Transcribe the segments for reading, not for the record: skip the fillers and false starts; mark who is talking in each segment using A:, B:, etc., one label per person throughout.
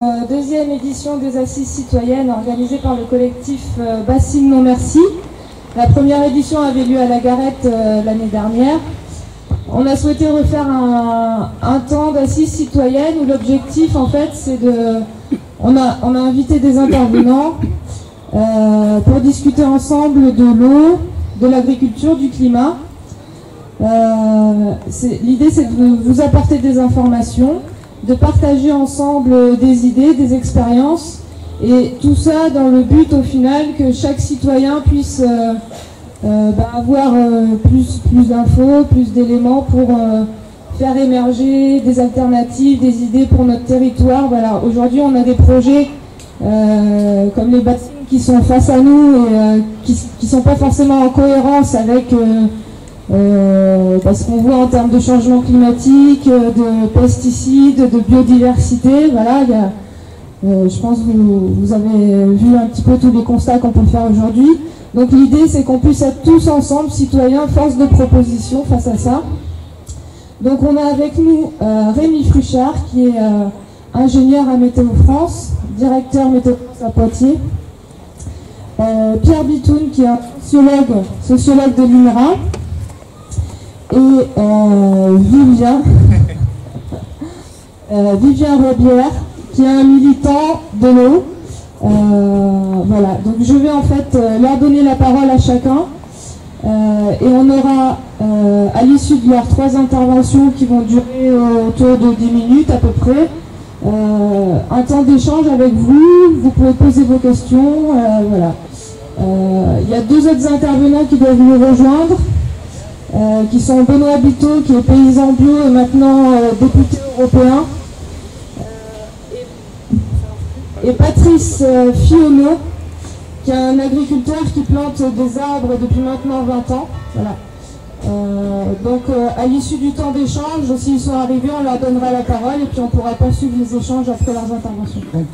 A: Deuxième édition des Assises citoyennes organisée par le collectif Bassine Non Merci. La première édition avait lieu à la Garette l'année dernière. On a souhaité refaire un temps d'assises citoyennes où l'objectif en fait c'est de... On a invité des intervenants pour discuter ensemble de l'eau, de l'agriculture, du climat. L'idée c'est de vous apporter des informations, de partager ensemble des idées, des expériences, et tout ça dans le but au final que chaque citoyen puisse avoir plus d'infos, plus d'éléments pour faire émerger des alternatives, des idées pour notre territoire. Voilà. Aujourd'hui on a des projets comme les bassines qui sont face à nous et qui sont pas forcément en cohérence avec parce qu'on voit en termes de changement climatique, de pesticides, de biodiversité, voilà, je pense que vous avez vu un petit peu tous les constats qu'on peut faire aujourd'hui. Donc l'idée c'est qu'on puisse être tous ensemble, citoyens, force de proposition face à ça. Donc on a avec nous Rémi Fruchard qui est ingénieur à Météo France, directeur Météo France à Poitiers. Pierre Bitoun qui est un sociologue de l'INRA. Et Vivien Robière, qui est un militant de l'eau. Voilà, donc je vais en fait leur donner la parole à chacun. Et on aura, à l'issue de leurs 3 interventions qui vont durer autour de 10 minutes à peu près, un temps d'échange avec vous. Vous pouvez poser vos questions. Voilà. Il y a 2 autres intervenants qui doivent nous rejoindre. Qui sont Benoît Biteau, qui est paysan bio et maintenant député européen, et Patrice Fionneau, qui est un agriculteur qui plante des arbres depuis maintenant 20 ans. Voilà. Donc à l'issue du temps d'échange, s'ils sont arrivés, on leur donnera la parole et puis on pourra poursuivre les échanges après leurs interventions.
B: Donc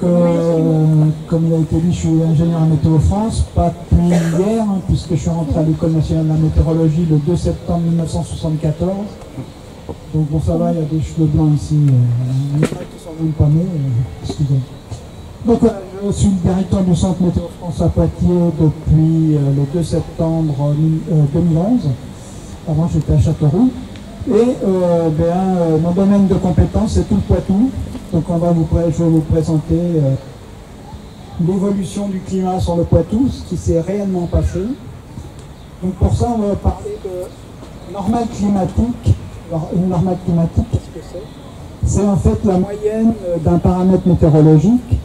B: comme il a été dit, je suis ingénieur à Météo France, pas depuis hier, hein, puisque je suis rentré à l'École nationale de la météorologie le 2 septembre 1974. Donc bon, ça va, il y a des cheveux blancs ici, il y en a qui sont même pas nés, excusez-moi. Donc je suis le directeur du Centre Météo France à Poitiers depuis le 2 septembre 2011. Avant j'étais à Châteauroux. Et mon domaine de compétence c'est tout le Poitou. Donc je vais vous présenter l'évolution du climat sur le Poitou, ce qui s'est réellement passé. Donc pour ça on va parler de normale climatique. Alors une normale climatique, qu'est-ce que c'est? C'est en fait la moyenne d'un paramètre météorologique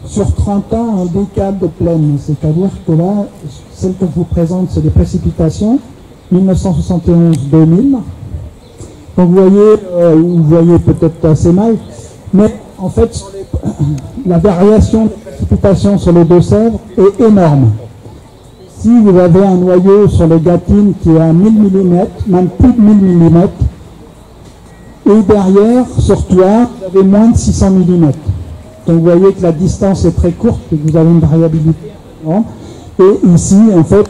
B: sur 30 ans en décade de plaine. C'est-à-dire que là, celle que je vous présente, c'est les précipitations 1971-2000. Donc vous voyez peut-être assez mal, mais en fait la variation des précipitations sur les Deux-Sèvres est énorme. Ici vous avez un noyau sur les Gâtines qui est à 1000 mm, même plus de 1000 mm, et derrière sur Thouars vous avez moins de 600 mm. Donc vous voyez que la distance est très courte et que vous avez une variabilité grande. Et ici en fait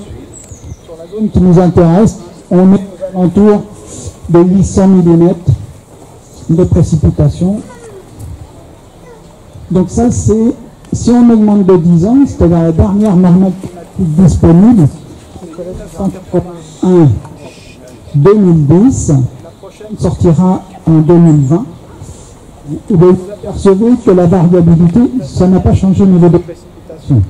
B: sur la zone qui nous intéresse, on est aux alentours de 800 mm de précipitations. Donc ça c'est, si on augmente de 10 ans, c'est-à-dire la dernière normale climatique disponible, 1981-2010, la prochaine sortira en 2020, et vous apercevez que la variabilité, ça n'a pas changé au niveau des précipitations.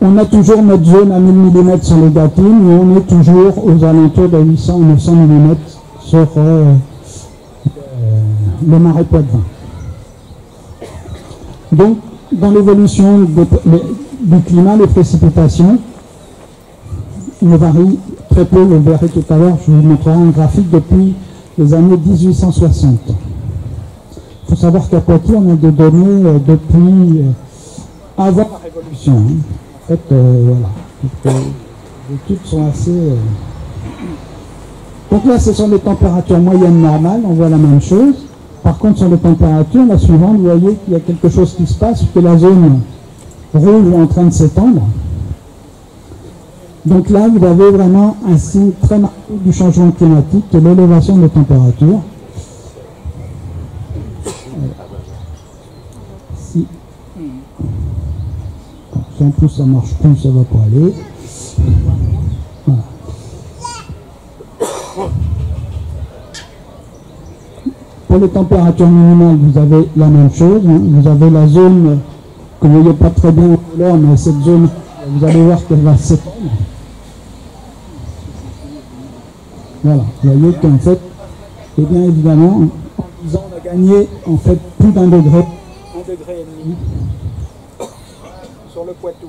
B: On a toujours notre zone à 1000 mm sur les Gâtines, mais on est toujours aux alentours de 800 ou 900 mm sur le marais Poitevin. Donc, dans l'évolution du climat, les précipitations ne varient très peu, vous le verrez tout à l'heure, je vous montrerai un graphique depuis les années 1860. Il faut savoir qu'à Poitiers, on a des données depuis avant la Révolution. Hein. En fait, voilà. Donc, les études sont assez... Donc là, ce sont les températures moyennes normales, on voit la même chose. Par contre, sur les températures, la suivante, vous voyez qu'il y a quelque chose qui se passe, que la zone rouge est en train de s'étendre. Donc là, vous avez vraiment un signe très marqué du changement climatique, qui est l'élévation des températures. Sans plus ça marche, plus ça va pas aller. Voilà. Pour les températures minimales, vous avez la même chose. Hein. Vous avez la zone que vous ne voyez pas très bien en couleur, mais cette zone, vous allez voir qu'elle va s'étendre. Voilà, vous voyez qu'en fait, et bien évidemment, en 10 ans, on a gagné en fait plus d'1 degré, 1,5 degré sur le Poitou.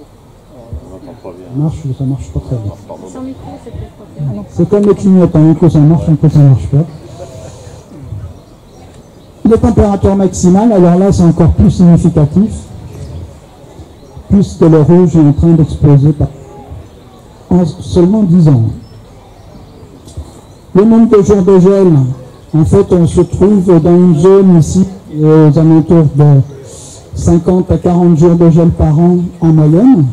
B: Ça marche pas très bien.
C: Sans micro, c'est peut-être pas bien.
B: C'est comme les clignotants, un coup ça marche pas. Les températures maximales, alors là c'est encore plus significatif, puisque le rouge est en train d'exploser en seulement 10 ans. Le nombre de jours de gel, en fait on se trouve dans une zone ici aux alentours de 50 à 40 jours de gel par an en moyenne.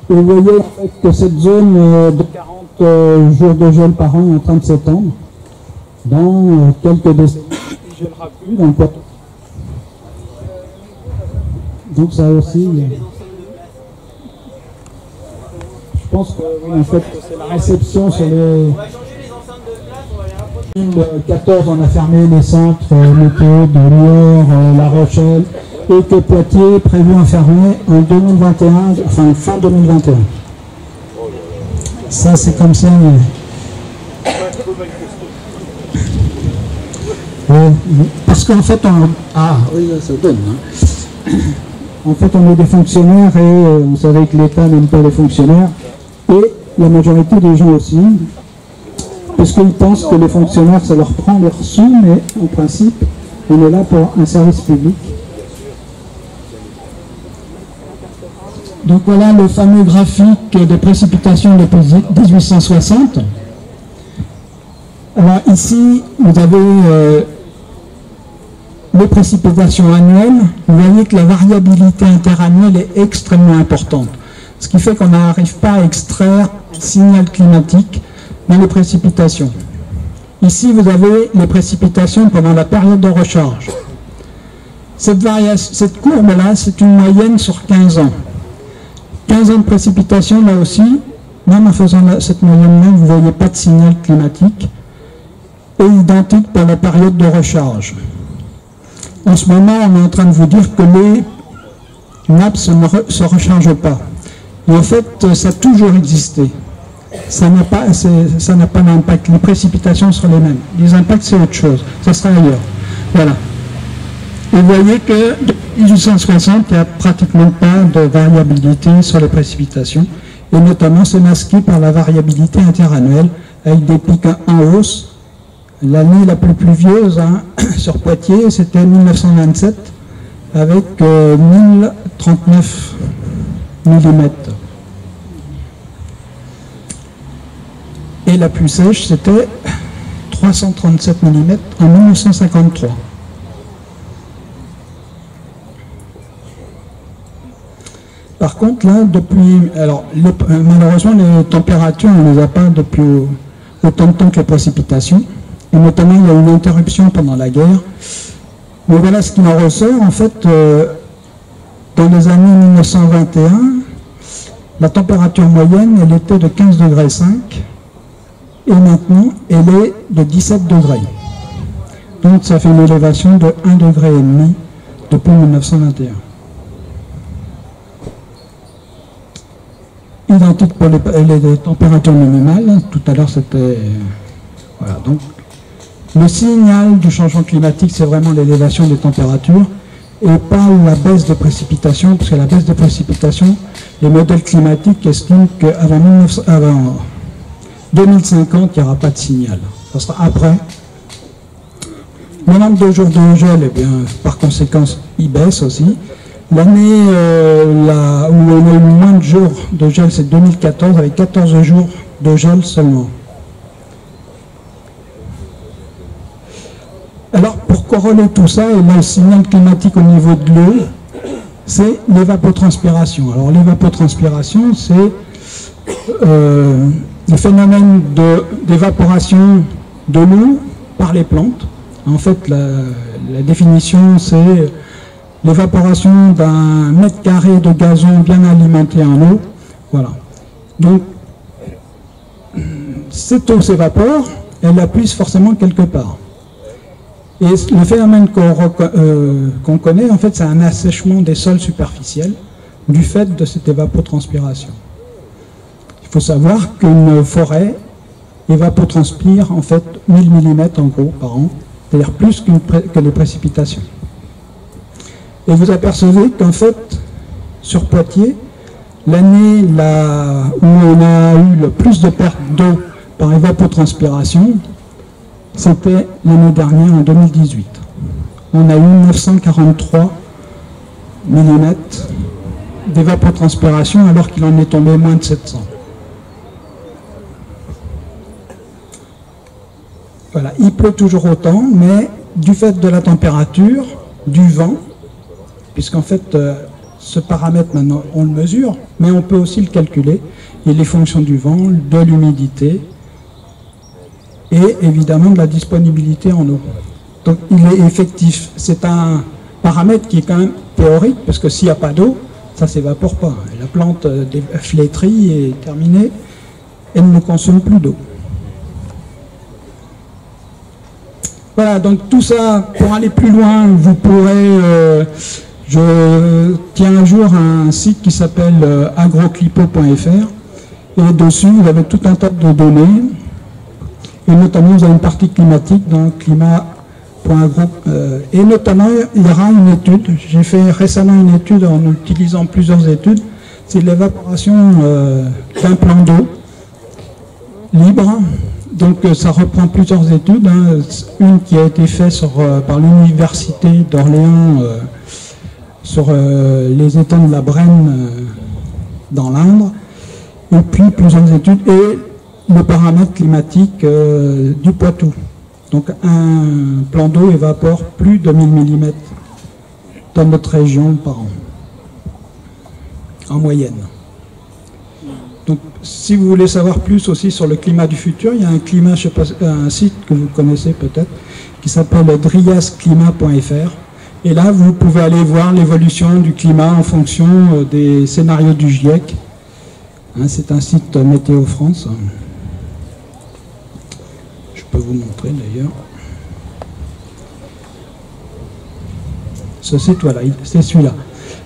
B: Et vous voyez en fait que cette zone de 40 jours de gel par an est en train de s'étendre. Dans quelques décennies, il ne gèlera plus dans le Poitou. Donc ça aussi, je pense que oui, en fait, c'est la réception sur les... 2014, on a fermé les centres météo de Niort, La Rochelle, et que Poitiers est prévu en fermer en 2021, enfin fin 2021. Ça c'est comme ça. Parce qu'en fait, oui, ça donne. Hein. En fait, on est des fonctionnaires et vous savez que l'État n'aime pas les fonctionnaires et la majorité des gens aussi, parce qu'ils pensent que les fonctionnaires, ça leur prend leurs sous, mais en principe, on est là pour un service public. Donc voilà le fameux graphique des précipitations depuis 1860. Alors ici, vous avez les précipitations annuelles. Vous voyez que la variabilité interannuelle est extrêmement importante. Ce qui fait qu'on n'arrive pas à extraire un signal climatique dans les précipitations. Ici, vous avez les précipitations pendant la période de recharge. Cette courbe-là, c'est une moyenne sur 15 ans. 15 ans de précipitation, là aussi, même en faisant cette moyenne-là, vous ne voyez pas de signal climatique, et identique pour la période de recharge. En ce moment, on est en train de vous dire que les nappes ne se rechargent pas. Et en fait, ça a toujours existé. Ça n'a pas d'impact. Les précipitations sont les mêmes. Les impacts, c'est autre chose. Ça sera ailleurs. Voilà. Et vous voyez que depuis 1860, il n'y a pratiquement pas de variabilité sur les précipitations. Et notamment, c'est masqué par la variabilité interannuelle, avec des pics en hausse. L'année la plus pluvieuse sur Poitiers, c'était 1927, avec 1039 mm. Et la plus sèche, c'était 337 mm en 1953. Par contre, là, depuis... Alors, malheureusement, les températures, on ne les a pas depuis autant de temps que les précipitations. Et notamment, il y a eu une interruption pendant la guerre. Mais voilà ce qui en ressort. En fait, dans les années 1921, la température moyenne, elle était de 15,5 degrés. Et maintenant, elle est de 17 degrés. Donc, ça fait une élévation de 1,5 degré depuis 1921. Identique pour les températures minimales. Tout à l'heure, c'était... Voilà, donc... Le signal du changement climatique, c'est vraiment l'élévation des températures et pas la baisse des précipitations, parce que la baisse des précipitations, les modèles climatiques estiment qu'avant 2050, il n'y aura pas de signal. Ça sera après. Le nombre de jours de gel, eh bien, par conséquent, il baisse aussi. L'année où on a eu moins de jours de gel, c'est 2014, avec 14 jours de gel seulement. Alors, pour corréler tout ça, et le signal climatique au niveau de l'eau, c'est l'évapotranspiration. Alors, l'évapotranspiration, c'est le phénomène d'évaporation de l'eau par les plantes. En fait, la définition, c'est l'évaporation d'un mètre carré de gazon bien alimenté en eau. Voilà. Donc, cette eau s'évapore, elle la puise forcément quelque part. Et le phénomène qu'on connaît, en fait, c'est un assèchement des sols superficiels du fait de cette évapotranspiration. Il faut savoir qu'une forêt évapotranspire en fait 1000 mm en gros par an, c'est-à-dire plus que les précipitations. Et vous apercevez qu'en fait, sur Poitiers, l'année où on a eu le plus de pertes d'eau par évapotranspiration, c'était l'année dernière, en 2018. On a eu 943 mm d'évapotranspiration alors qu'il en est tombé moins de 700. Voilà, il pleut toujours autant, mais du fait de la température, du vent, puisqu'en fait, ce paramètre, maintenant, on le mesure, mais on peut aussi le calculer. Il est fonction du vent, de l'humidité, et évidemment de la disponibilité en eau. Donc il est effectif. C'est un paramètre qui est quand même théorique, parce que s'il n'y a pas d'eau, ça ne s'évapore pas. La plante flétrie est terminée, elle ne consomme plus d'eau. Voilà, donc tout ça, pour aller plus loin, vous pourrez... je tiens un jour un site qui s'appelle agroclipo.fr, et dessus vous avez tout un tas de données, et notamment vous avez une partie climatique dans climat.agro, et notamment il y aura une étude, j'ai fait récemment une étude en utilisant plusieurs études, c'est l'évaporation d'un plan d'eau libre. Donc ça reprend plusieurs études, hein. Une qui a été faite par l'université d'Orléans sur les étangs de la Brenne dans l'Indre, et puis plusieurs études, et le paramètre climatique du Poitou. Donc un plan d'eau évapore plus de 1000 mm dans notre région par an, en moyenne. Donc, si vous voulez savoir plus aussi sur le climat du futur, il y a un site que vous connaissez peut-être, qui s'appelle driasclimat.fr. Et là, vous pouvez aller voir l'évolution du climat en fonction des scénarios du GIEC. Hein, c'est un site Météo France. Je peux vous montrer d'ailleurs. Ce site, voilà, c'est celui-là.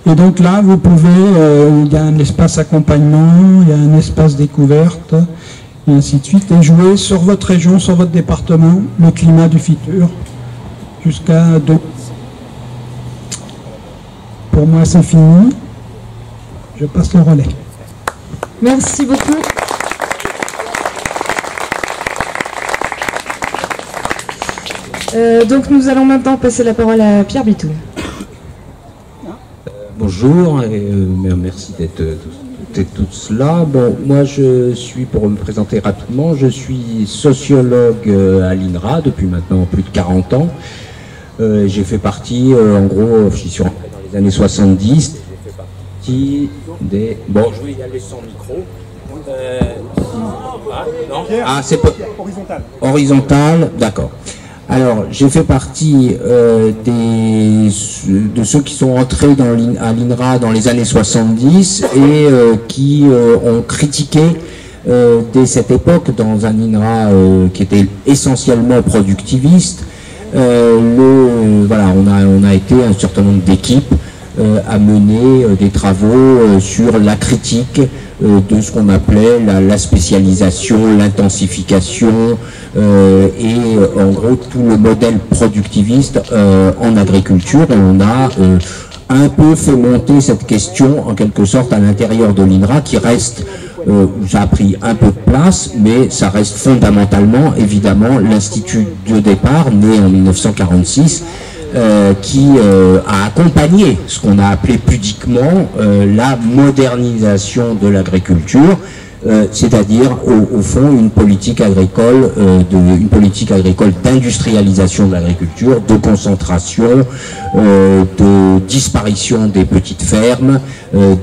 B: Et donc là, vous pouvez, il y a un espace accompagnement, il y a un espace découverte, et ainsi de suite, et jouer sur votre région, sur votre département, le climat du futur, jusqu'à 2. Pour moi, c'est fini. Je passe le relais.
A: Merci beaucoup. Donc nous allons maintenant passer la parole à Pierre Bitou.
D: Bonjour, et merci d'être tous là. Bon, moi je suis, pour me présenter rapidement, je suis sociologue à l'INRA depuis maintenant plus de 40 ans. J'ai fait partie, en gros, je suis rentré dans les années 70, j'ai fait partie des... Bon, je vais y aller sans micro. Non. Ah, c'est pas... Horizontal. Horizontal, d'accord. Alors, j'ai fait partie de ceux qui sont entrés à l'INRA dans les années 70 et qui ont critiqué dès cette époque, dans un INRA qui était essentiellement productiviste, voilà, on a été un certain nombre d'équipes à mener des travaux sur la critique de ce qu'on appelait la spécialisation, l'intensification et en gros tout le modèle productiviste en agriculture. Et on a un peu fait monter cette question en quelque sorte à l'intérieur de l'INRA, qui reste, ça a pris un peu de place, mais ça reste fondamentalement évidemment l'institut de départ, né en 1946, qui a accompagné ce qu'on a appelé pudiquement la modernisation de l'agriculture, c'est-à-dire au fond une politique agricole, d'industrialisation de l'agriculture, de concentration, de disparition des petites fermes,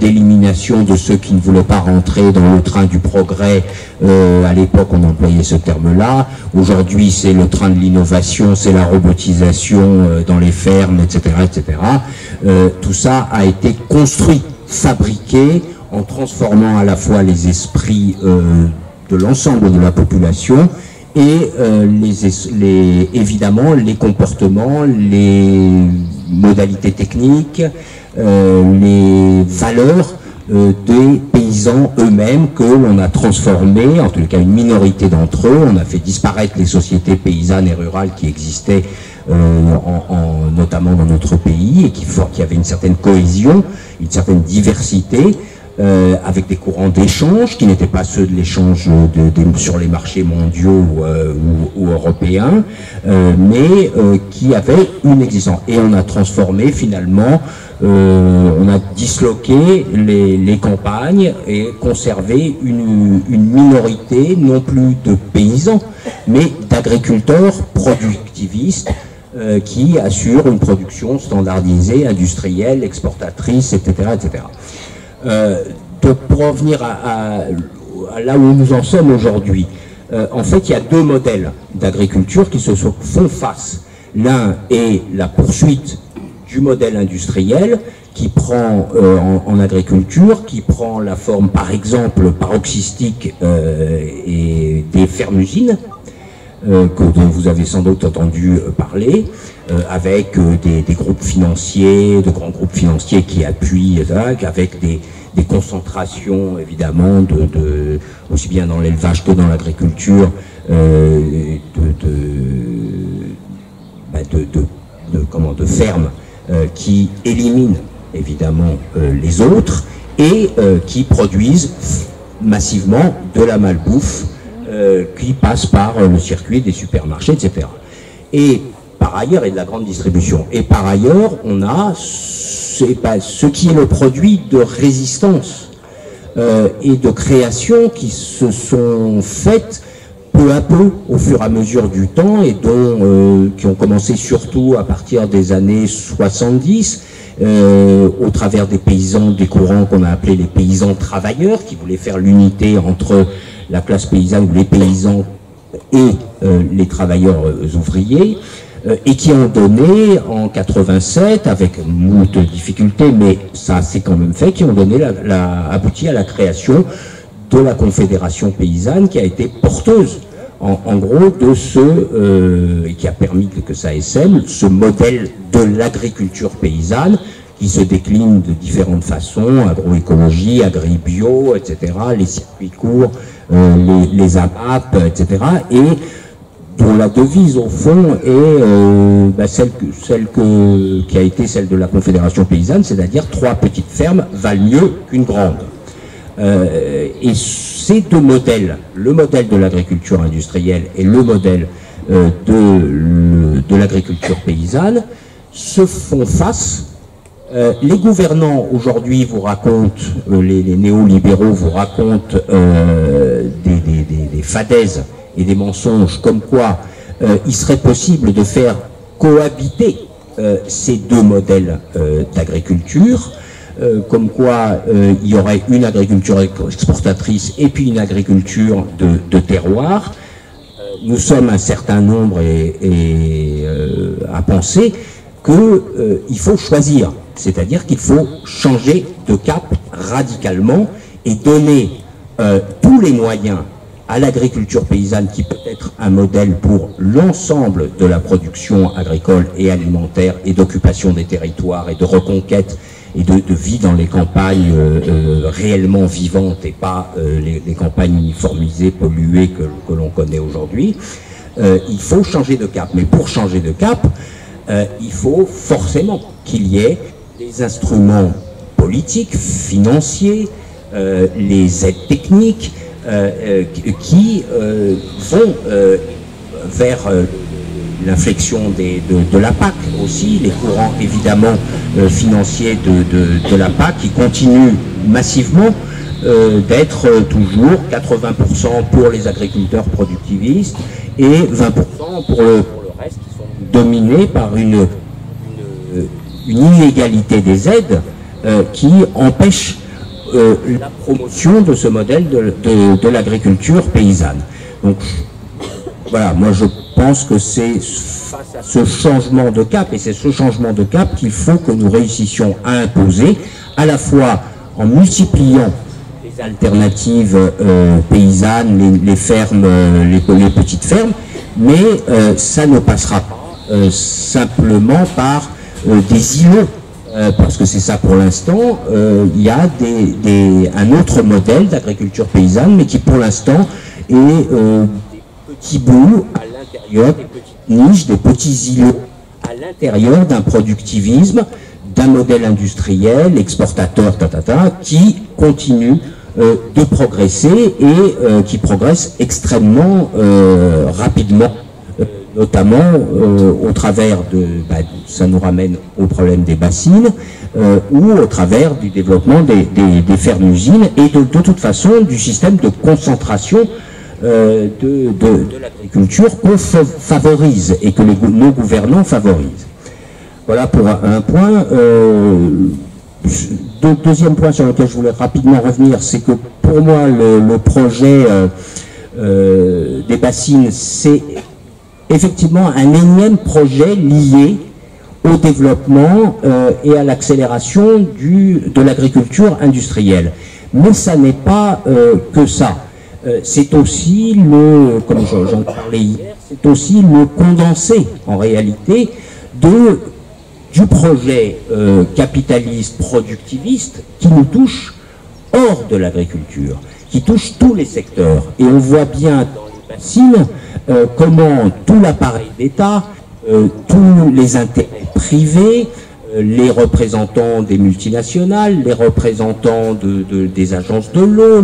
D: d'élimination de ceux qui ne voulaient pas rentrer dans le train du progrès. À l'époque, on employait ce terme-là. Aujourd'hui, c'est le train de l'innovation, c'est la robotisation dans les fermes, etc., etc. Tout ça a été construit, fabriqué, en transformant à la fois les esprits de l'ensemble de la population et évidemment les comportements, les modalités techniques, les valeurs des paysans eux-mêmes que l'on a transformés, en tout cas une minorité d'entre eux. On a fait disparaître les sociétés paysannes et rurales qui existaient notamment dans notre pays et qui avaient une certaine cohésion, une certaine diversité, avec des courants d'échange qui n'étaient pas ceux de l'échange sur les marchés mondiaux ou européens, mais qui avaient une existence. Et on a transformé finalement, on a disloqué les campagnes et conservé une minorité non plus de paysans, mais d'agriculteurs productivistes qui assurent une production standardisée, industrielle, exportatrice, etc., etc. Donc pour revenir à là où nous en sommes aujourd'hui, en fait il y a deux modèles d'agriculture qui se font face. L'un est la poursuite du modèle industriel qui prend en agriculture, qui prend la forme par exemple paroxystique et des fermes-usines, dont vous avez sans doute entendu parler, avec des groupes financiers, de grands groupes financiers qui appuient, avec des concentrations évidemment aussi bien dans l'élevage que dans l'agriculture, de fermes qui éliminent évidemment les autres et qui produisent massivement de la malbouffe qui passe par le circuit des supermarchés, etc. Et par ailleurs, et de la grande distribution. Et par ailleurs, on a ce qui est le produit de résistance et de création qui se sont faites peu à peu au fur et à mesure du temps et qui ont commencé surtout à partir des années 70 au travers des paysans, des courants qu'on a appelés les paysans travailleurs qui voulaient faire l'unité entre la classe paysanne ou les paysans et les travailleurs ouvriers et qui ont donné en 87 avec moult difficultés, mais ça s'est quand même fait, qui ont donné abouti à la création de la Confédération paysanne qui a été porteuse en gros de et qui a permis que ça essaime ce modèle de l'agriculture paysanne qui se décline de différentes façons, agroécologie, agribio, etc., les circuits courts, les AMAP, etc., et dont la devise au fond est celle qui a été celle de la Confédération paysanne, c'est-à-dire 3 petites fermes valent mieux qu'une grande. Et ces deux modèles, le modèle de l'agriculture industrielle et le modèle de l'agriculture paysanne, se font face. Les gouvernants aujourd'hui vous racontent, les néolibéraux vous racontent des fadaises et des mensonges comme quoi il serait possible de faire cohabiter ces deux modèles d'agriculture, comme quoi il y aurait une agriculture exportatrice et puis une agriculture de terroir. Nous sommes un certain nombre à penser qu'il faut choisir, c'est-à-dire qu'il faut changer de cap radicalement et donner tous les moyens à l'agriculture paysanne qui peut être un modèle pour l'ensemble de la production agricole et alimentaire et d'occupation des territoires et de reconquête et de vie dans les campagnes réellement vivantes et pas les campagnes uniformisées, polluées que l'on connaît aujourd'hui. Il faut changer de cap, mais pour changer de cap, il faut forcément qu'il y ait des instruments politiques, financiers, les aides techniques qui vont vers l'inflexion de la PAC aussi, les courants évidemment financiers de la PAC qui continuent massivement d'être toujours 80% pour les agriculteurs productivistes et 20% pour le reste, qui sont dominés par une inégalité des aides qui empêche la promotion de ce modèle de l'agriculture paysanne. Donc voilà, moi je pense que c'est face à ce changement de cap, et c'est ce changement de cap qu'il faut que nous réussissions à imposer, à la fois en multipliant les alternatives paysannes, les fermes, les petites fermes, mais ça ne passera pas simplement par des îlots, parce que c'est ça pour l'instant. Il y a un autre modèle d'agriculture paysanne, mais qui pour l'instant est des petits bouts à l'intérieur, des petites niches, des petits îlots à l'intérieur d'un productivisme, d'un modèle industriel, exportateur, qui continue de progresser et qui progresse extrêmement rapidement, notamment au travers ça nous ramène au problème des bassines, ou au travers du développement des fermes-usines et de toute façon du système de concentration de l'agriculture qu'on favorise et que nos gouvernants favorisent. Voilà pour un point. Deuxième point sur lequel je voulais rapidement revenir, c'est que pour moi le projet des bassines, c'est effectivement un énième projet lié au développement et à l'accélération de l'agriculture industrielle. Mais ça n'est pas que ça. C'est aussi comme j'en parlais hier, c'est aussi le condensé en réalité du projet capitaliste productiviste qui nous touche hors de l'agriculture, qui touche tous les secteurs. Et on voit bien dans les bassines comment tout l'appareil d'État, tous les intérêts privés, les représentants des multinationales, les représentants des agences de l'eau,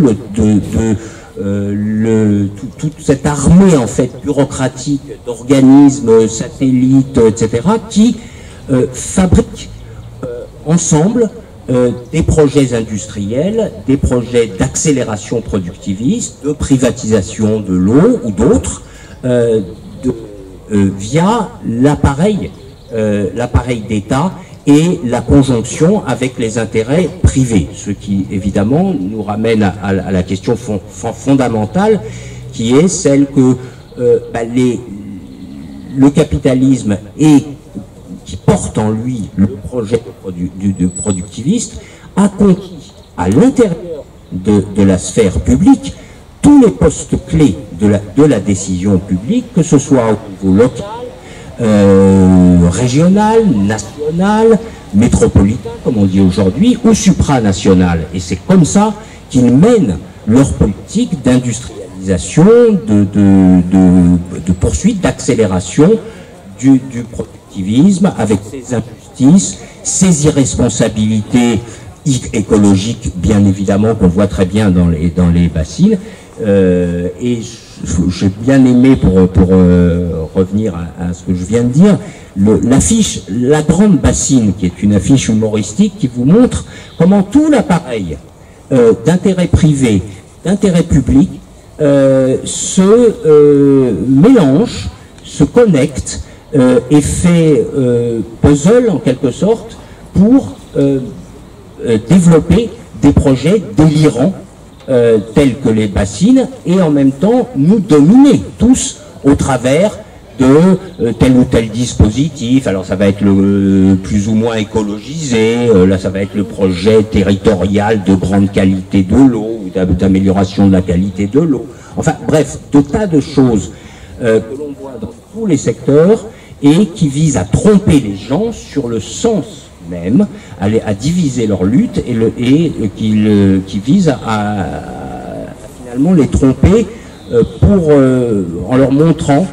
D: toute cette armée en fait bureaucratique d'organismes, satellites, etc., qui fabriquent ensemble des projets industriels, des projets d'accélération productiviste, de privatisation de l'eau ou d'autres, via l'appareil d'État et la conjonction avec les intérêts privés, ce qui évidemment nous ramène à la question fondamentale, qui est celle que le capitalisme qui porte en lui le projet de productiviste a conquis à l'intérieur de la sphère publique tous les postes clés de la décision publique, que ce soit au niveau local, régional, national, métropolitain, comme on dit aujourd'hui, ou supranational. Et c'est comme ça qu'ils mènent leur politique d'industrialisation, de poursuite, d'accélération du productivisme, avec ses injustices, ses irresponsabilités écologiques, bien évidemment, qu'on voit très bien dans les bassines. Et j'ai bien aimé, pour revenir à ce que je viens de dire, l'affiche La Grande Bassine, qui est une affiche humoristique qui vous montre comment tout l'appareil d'intérêt privé, d'intérêt public se mélange, se connecte et fait puzzle en quelque sorte pour développer des projets délirants tels que les bassines, et en même temps nous dominer tous au travers de tel ou tel dispositif. Alors ça va être le plus ou moins écologisé, là ça va être le projet territorial de grande qualité de l'eau ou d'amélioration de la qualité de l'eau. Enfin bref, de tas de choses que l'on voit dans tous les secteurs et qui visent à tromper les gens sur le sens même, à diviser leur lutte et qui visent à finalement les tromper en leur montrant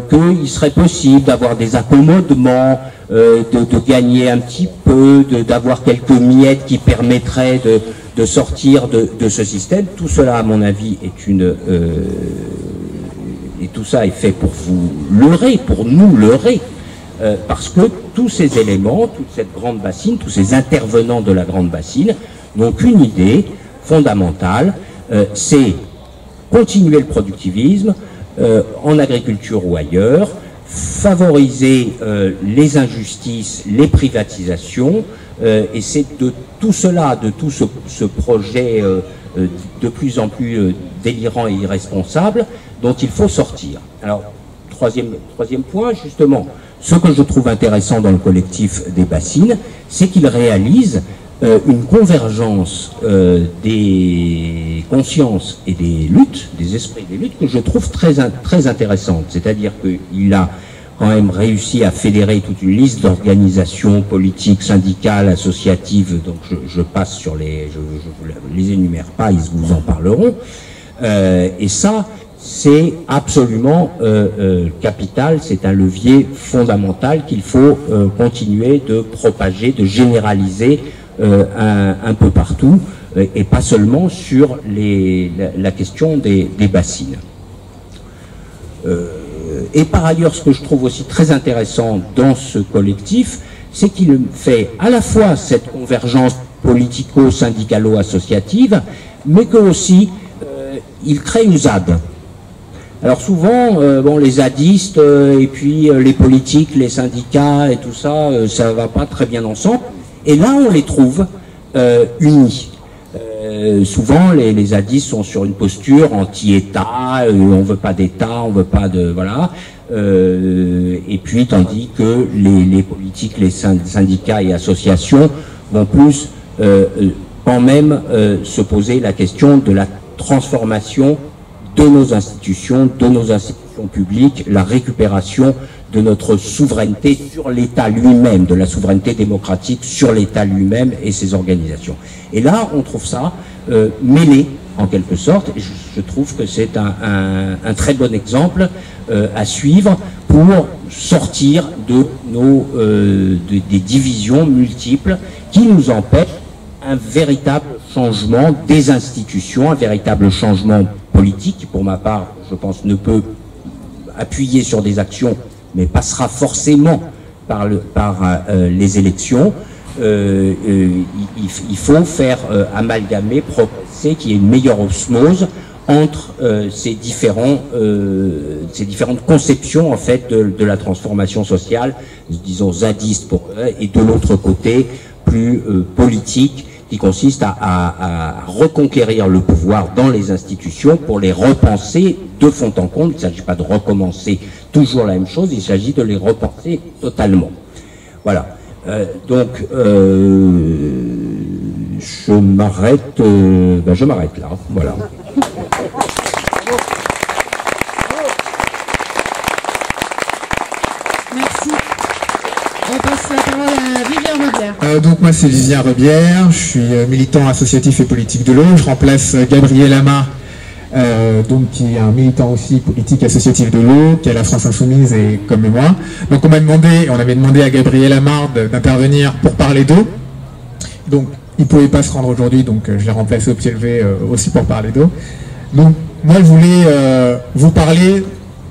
D: qu'il serait possible d'avoir des accommodements, de gagner un petit peu, d'avoir quelques miettes qui permettraient de sortir de ce système. Tout cela, à mon avis, et tout ça est fait pour vous leurrer, pour nous leurrer, parce que tous ces éléments, toute cette grande bassine, tous ces intervenants de la grande bassine n'ont qu'une idée, fondamentale, c'est continuer le productivisme en agriculture ou ailleurs, favoriser les injustices, les privatisations, et c'est de tout cela, de tout ce projet de plus en plus délirant et irresponsable dont il faut sortir. Alors, troisième point, justement, ce que je trouve intéressant dans le collectif des bassines, c'est qu'il réalise une convergence des consciences et des luttes, des esprits des luttes, que je trouve très intéressante. C'est-à-dire qu'il a quand même réussi à fédérer toute une liste d'organisations politiques, syndicales, associatives, donc je passe sur les... je ne les énumère pas, ils vous en parleront. Et ça, c'est absolument capital, c'est un levier fondamental qu'il faut continuer de propager, de généraliser un peu partout, et pas seulement sur la question des bassines. Et par ailleurs, ce que je trouve aussi très intéressant dans ce collectif, c'est qu'il fait à la fois cette convergence politico-syndicalo-associative, mais que aussi il crée une ZAD. Alors souvent, bon, les zadistes et puis les politiques, les syndicats et tout ça, ça va pas très bien ensemble. Et là, on les trouve unis. Souvent, les zadistes sont sur une posture anti-État, on veut pas d'État, on veut pas de... Voilà. Et puis, tandis que les politiques, les syndicats et associations vont plus quand même se poser la question de la transformation de nos institutions publiques, la récupération de notre souveraineté sur l'État lui-même, de la souveraineté démocratique sur l'État lui-même et ses organisations. Et là, on trouve ça mêlé, en quelque sorte, et je trouve que c'est un très bon exemple à suivre pour sortir de des divisions multiples qui nous empêchent un véritable changement des institutions, un véritable changement politique, qui pour ma part, je pense, ne peut appuyer sur des actions, mais passera forcément par les élections. Il faut faire amalgamer, progresser, qu'il y ait une meilleure osmose entre ces différentes conceptions en fait de la transformation sociale, disons zadiste et de l'autre côté plus politique, qui consiste à reconquérir le pouvoir dans les institutions pour les repenser de fond en comble. Il ne s'agit pas de recommencer toujours la même chose, il s'agit de les repenser totalement. Voilà. Donc, je m'arrête là. Voilà.
A: Merci. On passe la parole à Vivien Rebière.
E: Donc moi c'est Vivien Rebière, je suis militant associatif et politique de l'eau. Je remplace Gabriel Amar, donc qui est un militant aussi politique associatif de l'eau, qui est à la France Insoumise et comme moi. Donc on avait demandé à Gabriel Amar d'intervenir pour parler d'eau. Donc il ne pouvait pas se rendre aujourd'hui, donc je l'ai remplacé au pied levé aussi pour parler d'eau. Donc moi je voulais vous parler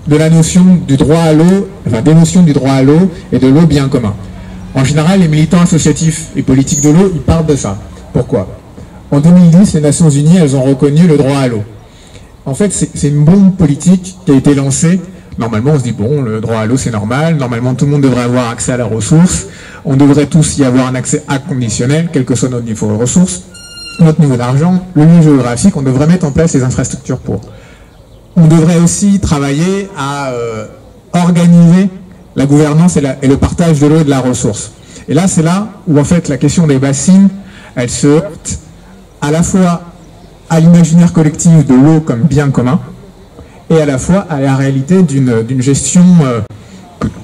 E: de la notion du droit à l'eau, enfin des notions du droit à l'eau et de l'eau bien commun. En général, les militants associatifs et politiques de l'eau, ils parlent de ça. Pourquoi? En 2010, les Nations Unies, elles ont reconnu le droit à l'eau. En fait, c'est une bombe politique qui a été lancée. Normalement, on se dit, bon, le droit à l'eau, c'est normal. Normalement, tout le monde devrait avoir accès à la ressource. On devrait tous y avoir un accès inconditionnel, quel que soit notre niveau de ressources, notre niveau d'argent, le lieu géographique. On devrait mettre en place les infrastructures pour. On devrait aussi travailler à organiser la gouvernance et le partage de l'eau et de la ressource. Et là, c'est là où, en fait, la question des bassines, elle se heurte à la fois à l'imaginaire collectif de l'eau comme bien commun, et à la fois à la réalité d'une gestion,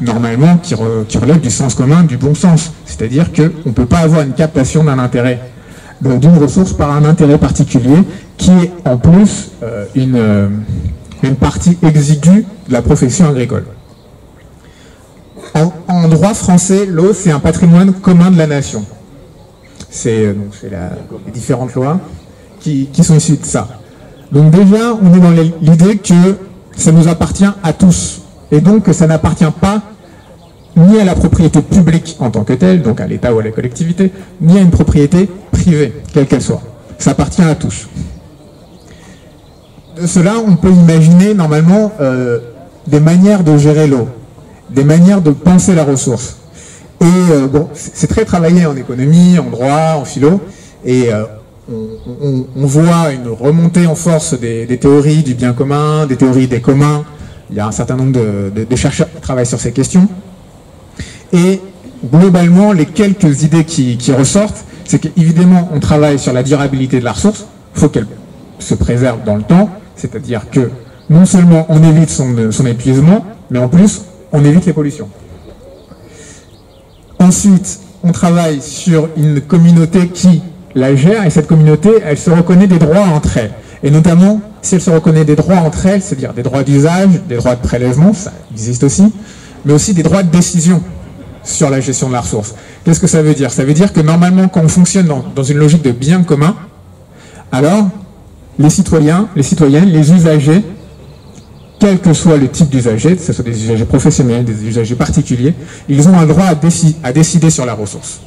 E: normalement, qui relève du sens commun, du bon sens. C'est-à-dire qu'on ne peut pas avoir une captation d'un intérêt, d'une ressource par un intérêt particulier, qui est en plus une partie exiguë de la profession agricole. En droit français, l'eau, c'est un patrimoine commun de la nation. C'est les différentes lois qui sont issues de ça. Donc déjà, on est dans l'idée que ça nous appartient à tous. Et donc que ça n'appartient pas ni à la propriété publique en tant que telle, donc à l'État ou à la collectivité, ni à une propriété privée, quelle qu'elle soit. ça appartient à tous. De cela, on peut imaginer normalement des manières de gérer l'eau, des manières de penser la ressource. Et bon, c'est très travaillé en économie, en droit, en philo, et on voit une remontée en force des théories du bien commun, des théories des communs. Il y a un certain nombre de chercheurs qui travaillent sur ces questions. Et globalement, les quelques idées qui ressortent, c'est qu'évidemment, on travaille sur la durabilité de la ressource. Il faut qu'elle se préserve dans le temps, c'est-à-dire que non seulement on évite son épuisement, mais en plus, on évite les pollutions. Ensuite, on travaille sur une communauté qui la gère, et cette communauté, elle se reconnaît des droits entre elles. Et notamment, si elle se reconnaît des droits entre elles, c'est-à-dire des droits d'usage, des droits de prélèvement, ça existe aussi, mais aussi des droits de décision sur la gestion de la ressource. Qu'est-ce que ça veut dire? Ça veut dire que normalement, quand on fonctionne dans une logique de bien commun, alors les citoyens, les citoyennes, les usagers, quel que soit le type d'usager, que ce soit des usagers professionnels, des usagers particuliers, ils ont un droit à décider sur la ressource.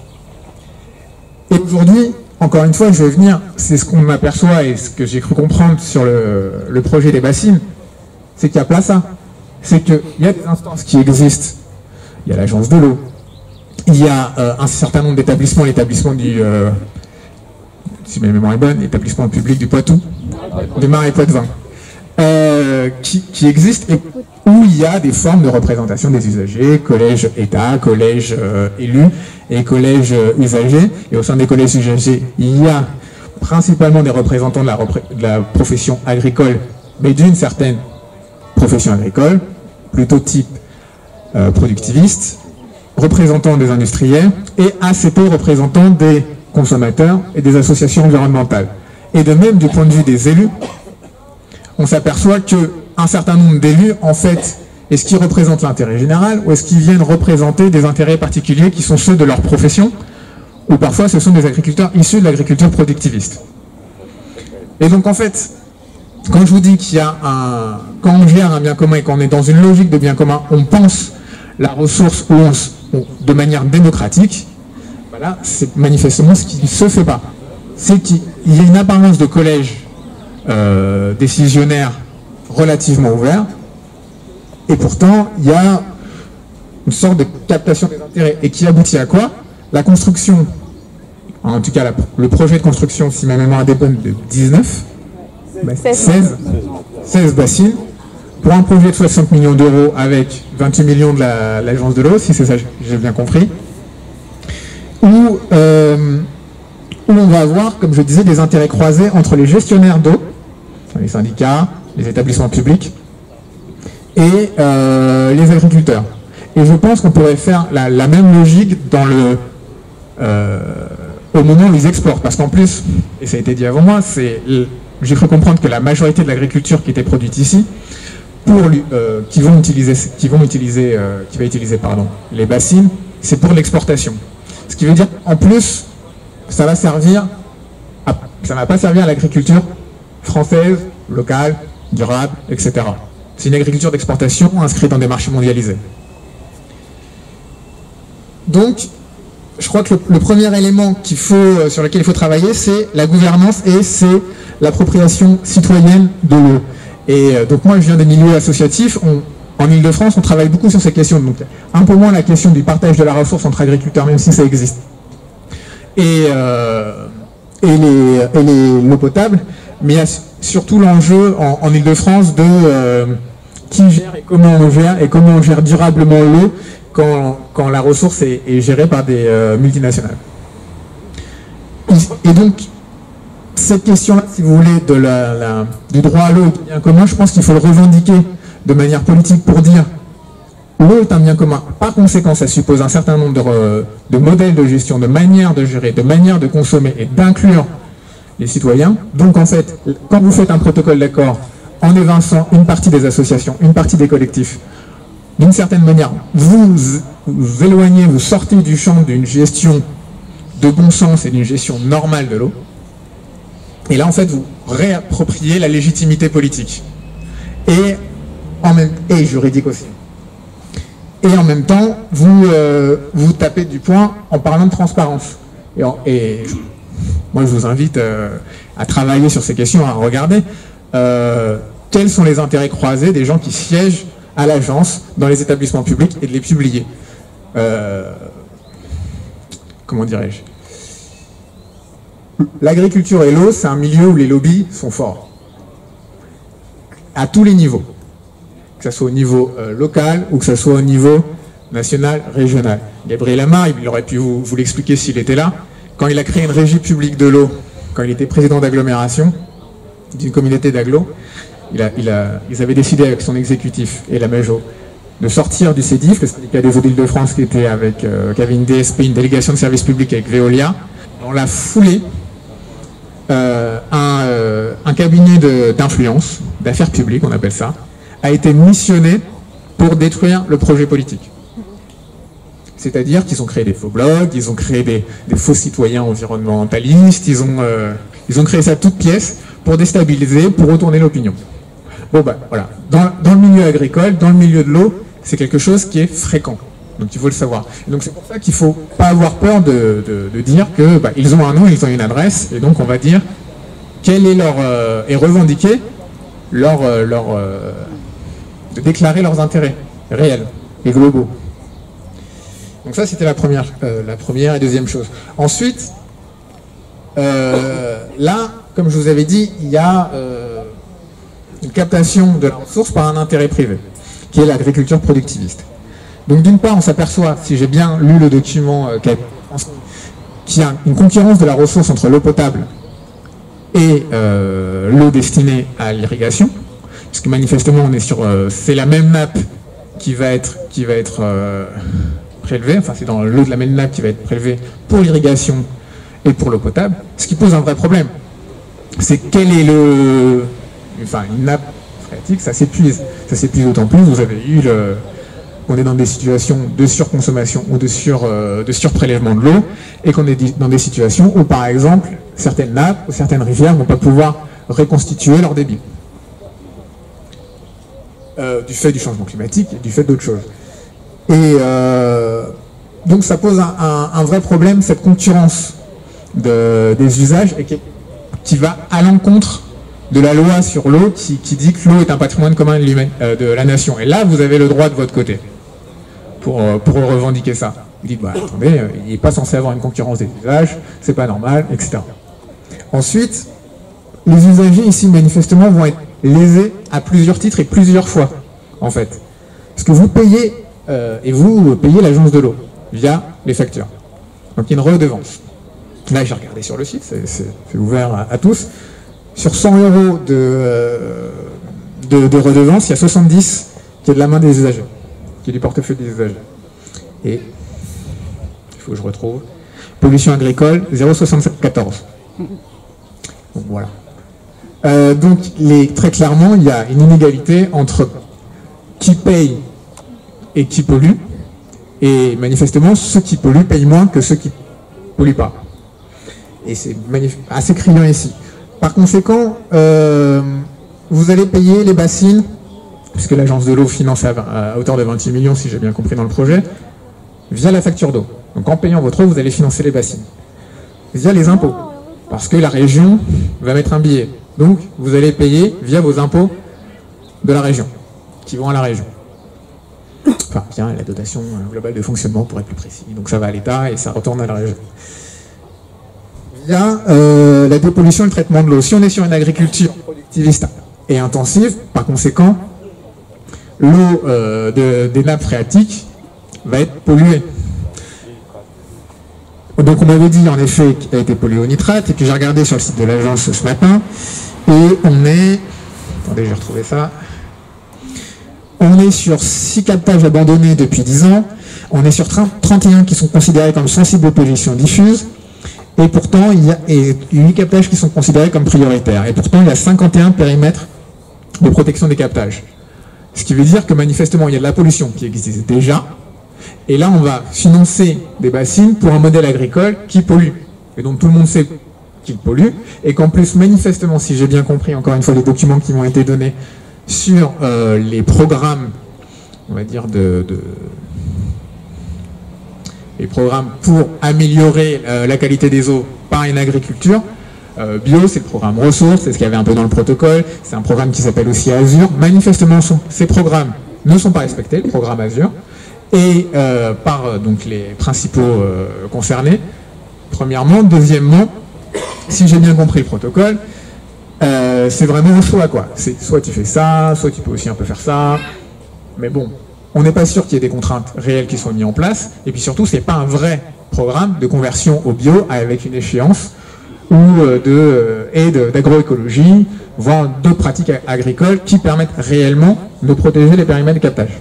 E: Et aujourd'hui, encore une fois, je vais venir, c'est ce qu'on aperçoit et ce que j'ai cru comprendre sur le projet des bassines, c'est qu'il n'y a pas ça. C'est qu'il y a des instances qui existent. Il y a l'agence de l'eau, il y a un certain nombre d'établissements, l'établissement du, si ma mémoire est bonne, l'établissement public du Poitou, du Marais Poitevin, qui existent et où il y a des formes de représentation des usagers, collège État, collège élus et collège usagers. Et au sein des collèges usagers, il y a principalement des représentants de la profession agricole, mais d'une certaine profession agricole, plutôt type productiviste, représentants des industriels, et ACP, représentants des consommateurs et des associations environnementales. Et de même, du point de vue des élus, on s'aperçoit qu'un certain nombre d'élus, en fait, est-ce qu'ils représentent l'intérêt général ou est-ce qu'ils viennent représenter des intérêts particuliers qui sont ceux de leur profession, ou parfois ce sont des agriculteurs issus de l'agriculture productiviste. Et donc en fait, quand je vous dis qu'il y a quand on gère un bien commun et qu'on est dans une logique de bien commun, on pense la ressource de manière démocratique, voilà, c'est manifestement ce qui ne se fait pas. C'est qu'il y a une apparence de collège décisionnaire relativement ouvert, et pourtant il y a une sorte de captation des intérêts, et qui aboutit à quoi? La construction, en tout cas le projet de construction, si ma mémoire est bonne, de 16 bassines, pour un projet de 60 millions d'euros avec 28 millions de l'agence de l'eau, si c'est ça, j'ai bien compris, où on va avoir, comme je disais, des intérêts croisés entre les gestionnaires d'eau, les syndicats, les établissements publics, et les agriculteurs. Et je pense qu'on pourrait faire la même logique au moment où ils exportent. Parce qu'en plus, et ça a été dit avant moi, j'ai cru comprendre que la majorité de l'agriculture qui était produite ici, qui va utiliser les bassines, c'est pour l'exportation. Ce qui veut dire qu'en plus, ça va pas servir à l'agriculture française, locale, durable, etc. C'est une agriculture d'exportation inscrite dans des marchés mondialisés. Donc, je crois que le premier élément sur lequel il faut travailler, c'est la gouvernance et c'est l'appropriation citoyenne de l'eau. Et donc moi, je viens des milieux associatifs. En Ile-de-France, on travaille beaucoup sur ces questions. Donc, un peu moins la question du partage de la ressource entre agriculteurs, même si ça existe. Et l'eau potable. Mais il y a surtout l'enjeu en Ile-de-France de qui gère et comment on gère durablement l'eau quand la ressource est gérée par des multinationales. Et donc, cette question-là, si vous voulez, du droit à l'eau et du bien commun, je pense qu'il faut le revendiquer de manière politique pour dire l'eau est un bien commun. Par conséquent, ça suppose un certain nombre de modèles de gestion, de manières de gérer, de manières de consommer et d'inclure les citoyens. Donc en fait, quand vous faites un protocole d'accord en évinçant une partie des associations, une partie des collectifs, d'une certaine manière, vous éloignez, vous sortez du champ d'une gestion de bon sens et d'une gestion normale de l'eau. Et là, en fait, vous réappropriez la légitimité politique. Et juridique aussi. Et en même temps, vous tapez du poing en parlant de transparence. moi je vous invite à travailler sur ces questions, à regarder quels sont les intérêts croisés des gens qui siègent à l'agence dans les établissements publics et de les publier. Comment dirais-je? L'agriculture et l'eau, c'est un milieu où les lobbies sont forts, à tous les niveaux, que ce soit au niveau local ou que ce soit au niveau national, régional. Gabriel Amar, il aurait pu vous l'expliquer s'il était là, quand il a créé une régie publique de l'eau, quand il était président d'agglomération, d'une communauté d'agglo, ils avaient décidé avec son exécutif et la Majo de sortir du CEDIF, le syndicat des eaux d'Île-de-France qui avait une DSP, une délégation de service public avec Veolia. On l'a foulé un cabinet d'influence, d'affaires publiques, on appelle ça, a été missionné pour détruire le projet politique. C'est-à-dire qu'ils ont créé des faux blogs, ils ont créé des faux citoyens environnementalistes, ils ont créé ça toutes pièces pour déstabiliser, pour retourner l'opinion. Bon ben voilà, dans le milieu agricole, dans le milieu de l'eau, c'est quelque chose qui est fréquent. Donc il faut le savoir. Et donc c'est pour ça qu'il ne faut pas avoir peur de dire que ils ont un nom, ils ont une adresse, et donc on va dire quel est leur et revendiquer de déclarer leurs intérêts réels et globaux. Donc ça c'était la première et deuxième chose. Ensuite, là, comme je vous avais dit, il y a une captation de la ressource par un intérêt privé, qui est l'agriculture productiviste. Donc d'une part, on s'aperçoit, si j'ai bien lu le document, qu'il y a une concurrence de la ressource entre l'eau potable et l'eau destinée à l'irrigation, parce que manifestement, c'est la même nappe qui va être prélevée, enfin c'est dans l'eau de la même nappe qui va être prélevée pour l'irrigation et pour l'eau potable, ce qui pose un vrai problème. C'est quel est une nappe phréatique, ça s'épuise d'autant plus, vous avez eu on est dans des situations de surconsommation ou de surprélèvement de l'eau, et qu'on est dans des situations où, par exemple, certaines nappes ou certaines rivières ne vont pas pouvoir reconstituer leur débit. Du fait du changement climatique et du fait d'autres choses. Et donc ça pose un vrai problème, cette concurrence des usages, et qui va à l'encontre de la loi sur l'eau qui dit que l'eau est un patrimoine commun de la nation. Et là, vous avez le droit de votre côté pour revendiquer ça. Vous dites, attendez, il n'est pas censé avoir une concurrence des usages, c'est pas normal, etc. Ensuite, les usagers ici, manifestement, vont être lésés à plusieurs titres et plusieurs fois, en fait. Parce que vous payez, vous payez l'agence de l'eau via les factures. Donc il y a une redevance. Là, j'ai regardé sur le site, c'est ouvert à tous. Sur 100 € de redevance, il y a 70 qui est de la main des usagers, qui est du portefeuille des usagers. Et, il faut que je retrouve, pollution agricole, 0,74. Donc voilà. Donc très clairement, il y a une inégalité entre qui paye et qui pollue, et manifestement, ceux qui polluent payent moins que ceux qui ne polluent pas. Et c'est assez criant ici. Par conséquent, vous allez payer les bassines, puisque l'agence de l'eau finance à hauteur de 26 millions, si j'ai bien compris dans le projet, via la facture d'eau. Donc en payant votre eau, vous allez financer les bassines. Via les impôts, parce que la région va mettre un billet. Donc vous allez payer via vos impôts de la région, qui vont à la région. Enfin, via la dotation globale de fonctionnement, pour être plus précis. Donc ça va à l'État et ça retourne à la région. Via la dépollution et le traitement de l'eau. Si on est sur une agriculture productiviste et intensive, par conséquent, l'eau des nappes phréatiques va être polluée. Donc on m'avait dit en effet qu'elle a été polluée au nitrate, et puis j'ai regardé sur le site de l'agence ce matin, et on est... Attendez, j'ai retrouvé ça. On est sur 6 captages abandonnés depuis 10 ans, on est sur 31 qui sont considérés comme sensibles aux pollutions diffuses, et pourtant il y a 8 captages qui sont considérés comme prioritaires, et pourtant il y a 51 périmètres de protection des captages. Ce qui veut dire que manifestement il y a de la pollution qui existe déjà, et là on va financer des bassines pour un modèle agricole qui pollue. Et donc tout le monde sait qu'il pollue, et qu'en plus manifestement, si j'ai bien compris, encore une fois les documents qui m'ont été donnés sur les programmes, on va dire les les programmes pour améliorer la qualité des eaux par une agriculture bio, c'est le programme ressources, c'est ce qu'il y avait un peu dans le protocole, c'est un programme qui s'appelle aussi Azur. Manifestement, ces programmes ne sont pas respectés, le programme Azur, et par donc les principaux concernés, premièrement. Deuxièmement, si j'ai bien compris le protocole, c'est vraiment au choix, quoi. C'est soit tu fais ça, soit tu peux aussi un peu faire ça, mais bon, on n'est pas sûr qu'il y ait des contraintes réelles qui soient mises en place, et puis surtout, c'est pas un vrai programme de conversion au bio avec une échéance ou d'agroécologie, voire d'autres pratiques agricoles qui permettent réellement de protéger les périmètres de captage.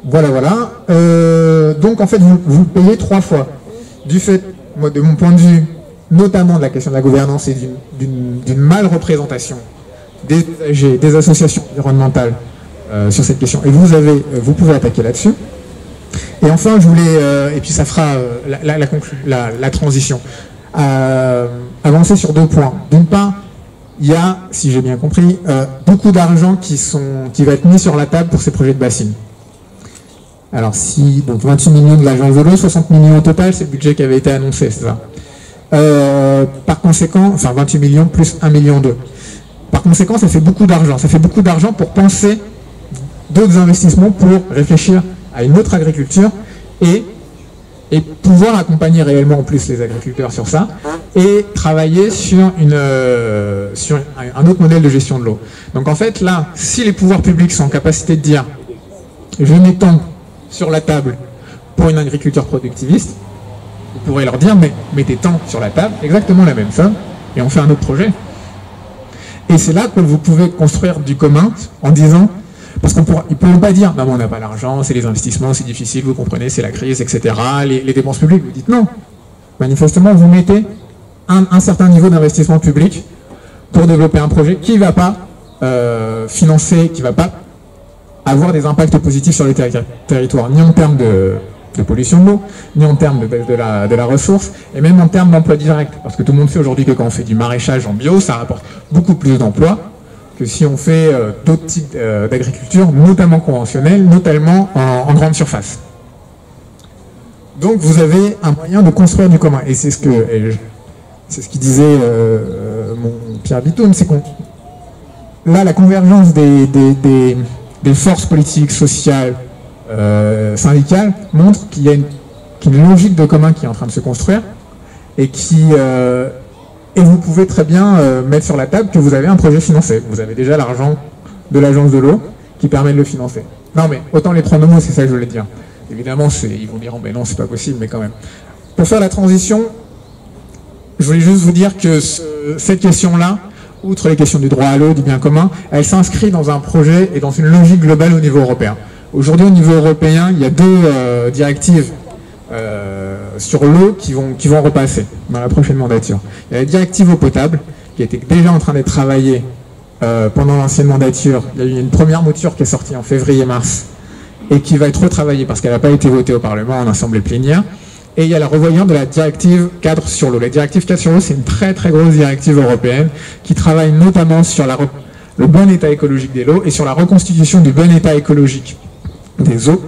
E: Voilà, voilà. Donc en fait, vous payez 3 fois. Du fait, moi, de mon point de vue, notamment de la question de la gouvernance et d'une mal-représentation des usagers, des associations environnementales sur cette question. Et vous pouvez attaquer là-dessus. Et enfin, je voulais, et puis ça fera la transition, avancer sur 2 points. D'une part, il y a, si j'ai bien compris, beaucoup d'argent qui va être mis sur la table pour ces projets de bassines. Alors donc 28 millions de l'agence de l'eau, 60 millions au total, c'est le budget qui avait été annoncé, c'est ça. Par conséquent, enfin 28 millions plus 1,2 million. Par conséquent, ça fait beaucoup d'argent. Ça fait beaucoup d'argent pour penser d'autres investissements, pour réfléchir à une autre agriculture et pouvoir accompagner réellement en plus les agriculteurs sur ça et travailler sur un autre modèle de gestion de l'eau. Donc en fait, là, si les pouvoirs publics sont en capacité de dire « je mets tant sur la table pour une agriculture productiviste », vous pourrez leur dire « mais mettez tant sur la table, exactement la même somme, et on fait un autre projet ». Et c'est là que vous pouvez construire du commun en disant, parce qu'ils ne pourront pas dire « non, mais on n'a pas l'argent, c'est les investissements, c'est difficile, vous comprenez, c'est la crise, etc. » Les dépenses publiques, vous dites non. Manifestement, vous mettez un certain niveau d'investissement public pour développer un projet qui ne va pas financer, qui ne va pas avoir des impacts positifs sur les territoires, ni en termes de pollution de l'eau, ni en termes de baisse de la ressource, et même en termes d'emploi direct. Parce que tout le monde sait aujourd'hui que quand on fait du maraîchage en bio, ça rapporte beaucoup plus d'emplois que si on fait d'autres types d'agriculture, notamment conventionnelle, notamment en grande surface. Donc vous avez un moyen de construire du commun. Et c'est ce qui disait mon Pierre Bitoun, c'est qu'on là, la convergence des forces politiques, sociales, syndicales montre qu'il y a une logique de commun qui est en train de se construire et et vous pouvez très bien mettre sur la table que vous avez un projet financé. Vous avez déjà l'argent de l'agence de l'eau qui permet de le financer. Non mais autant les prendre au mot, c'est ça que je voulais dire. Évidemment, ils vont dire, mais non, c'est pas possible, mais quand même. Pour faire la transition, je voulais juste vous dire que cette question-là, outre les questions du droit à l'eau, du bien commun, elle s'inscrit dans un projet et dans une logique globale au niveau européen. Aujourd'hui, au niveau européen, il y a 2 directives sur l'eau qui vont repasser dans la prochaine mandature. Il y a la directive eau potable, qui était déjà en train d'être travaillée pendant l'ancienne mandature. Il y a eu une première mouture qui est sortie en février-mars et qui va être retravaillée parce qu'elle n'a pas été votée au Parlement en assemblée plénière. Et il y a la revoyure de la directive cadre sur l'eau. La directive cadre sur l'eau, c'est une très très grosse directive européenne qui travaille notamment sur le bon état écologique des eaux et sur la reconstitution du bon état écologique des eaux.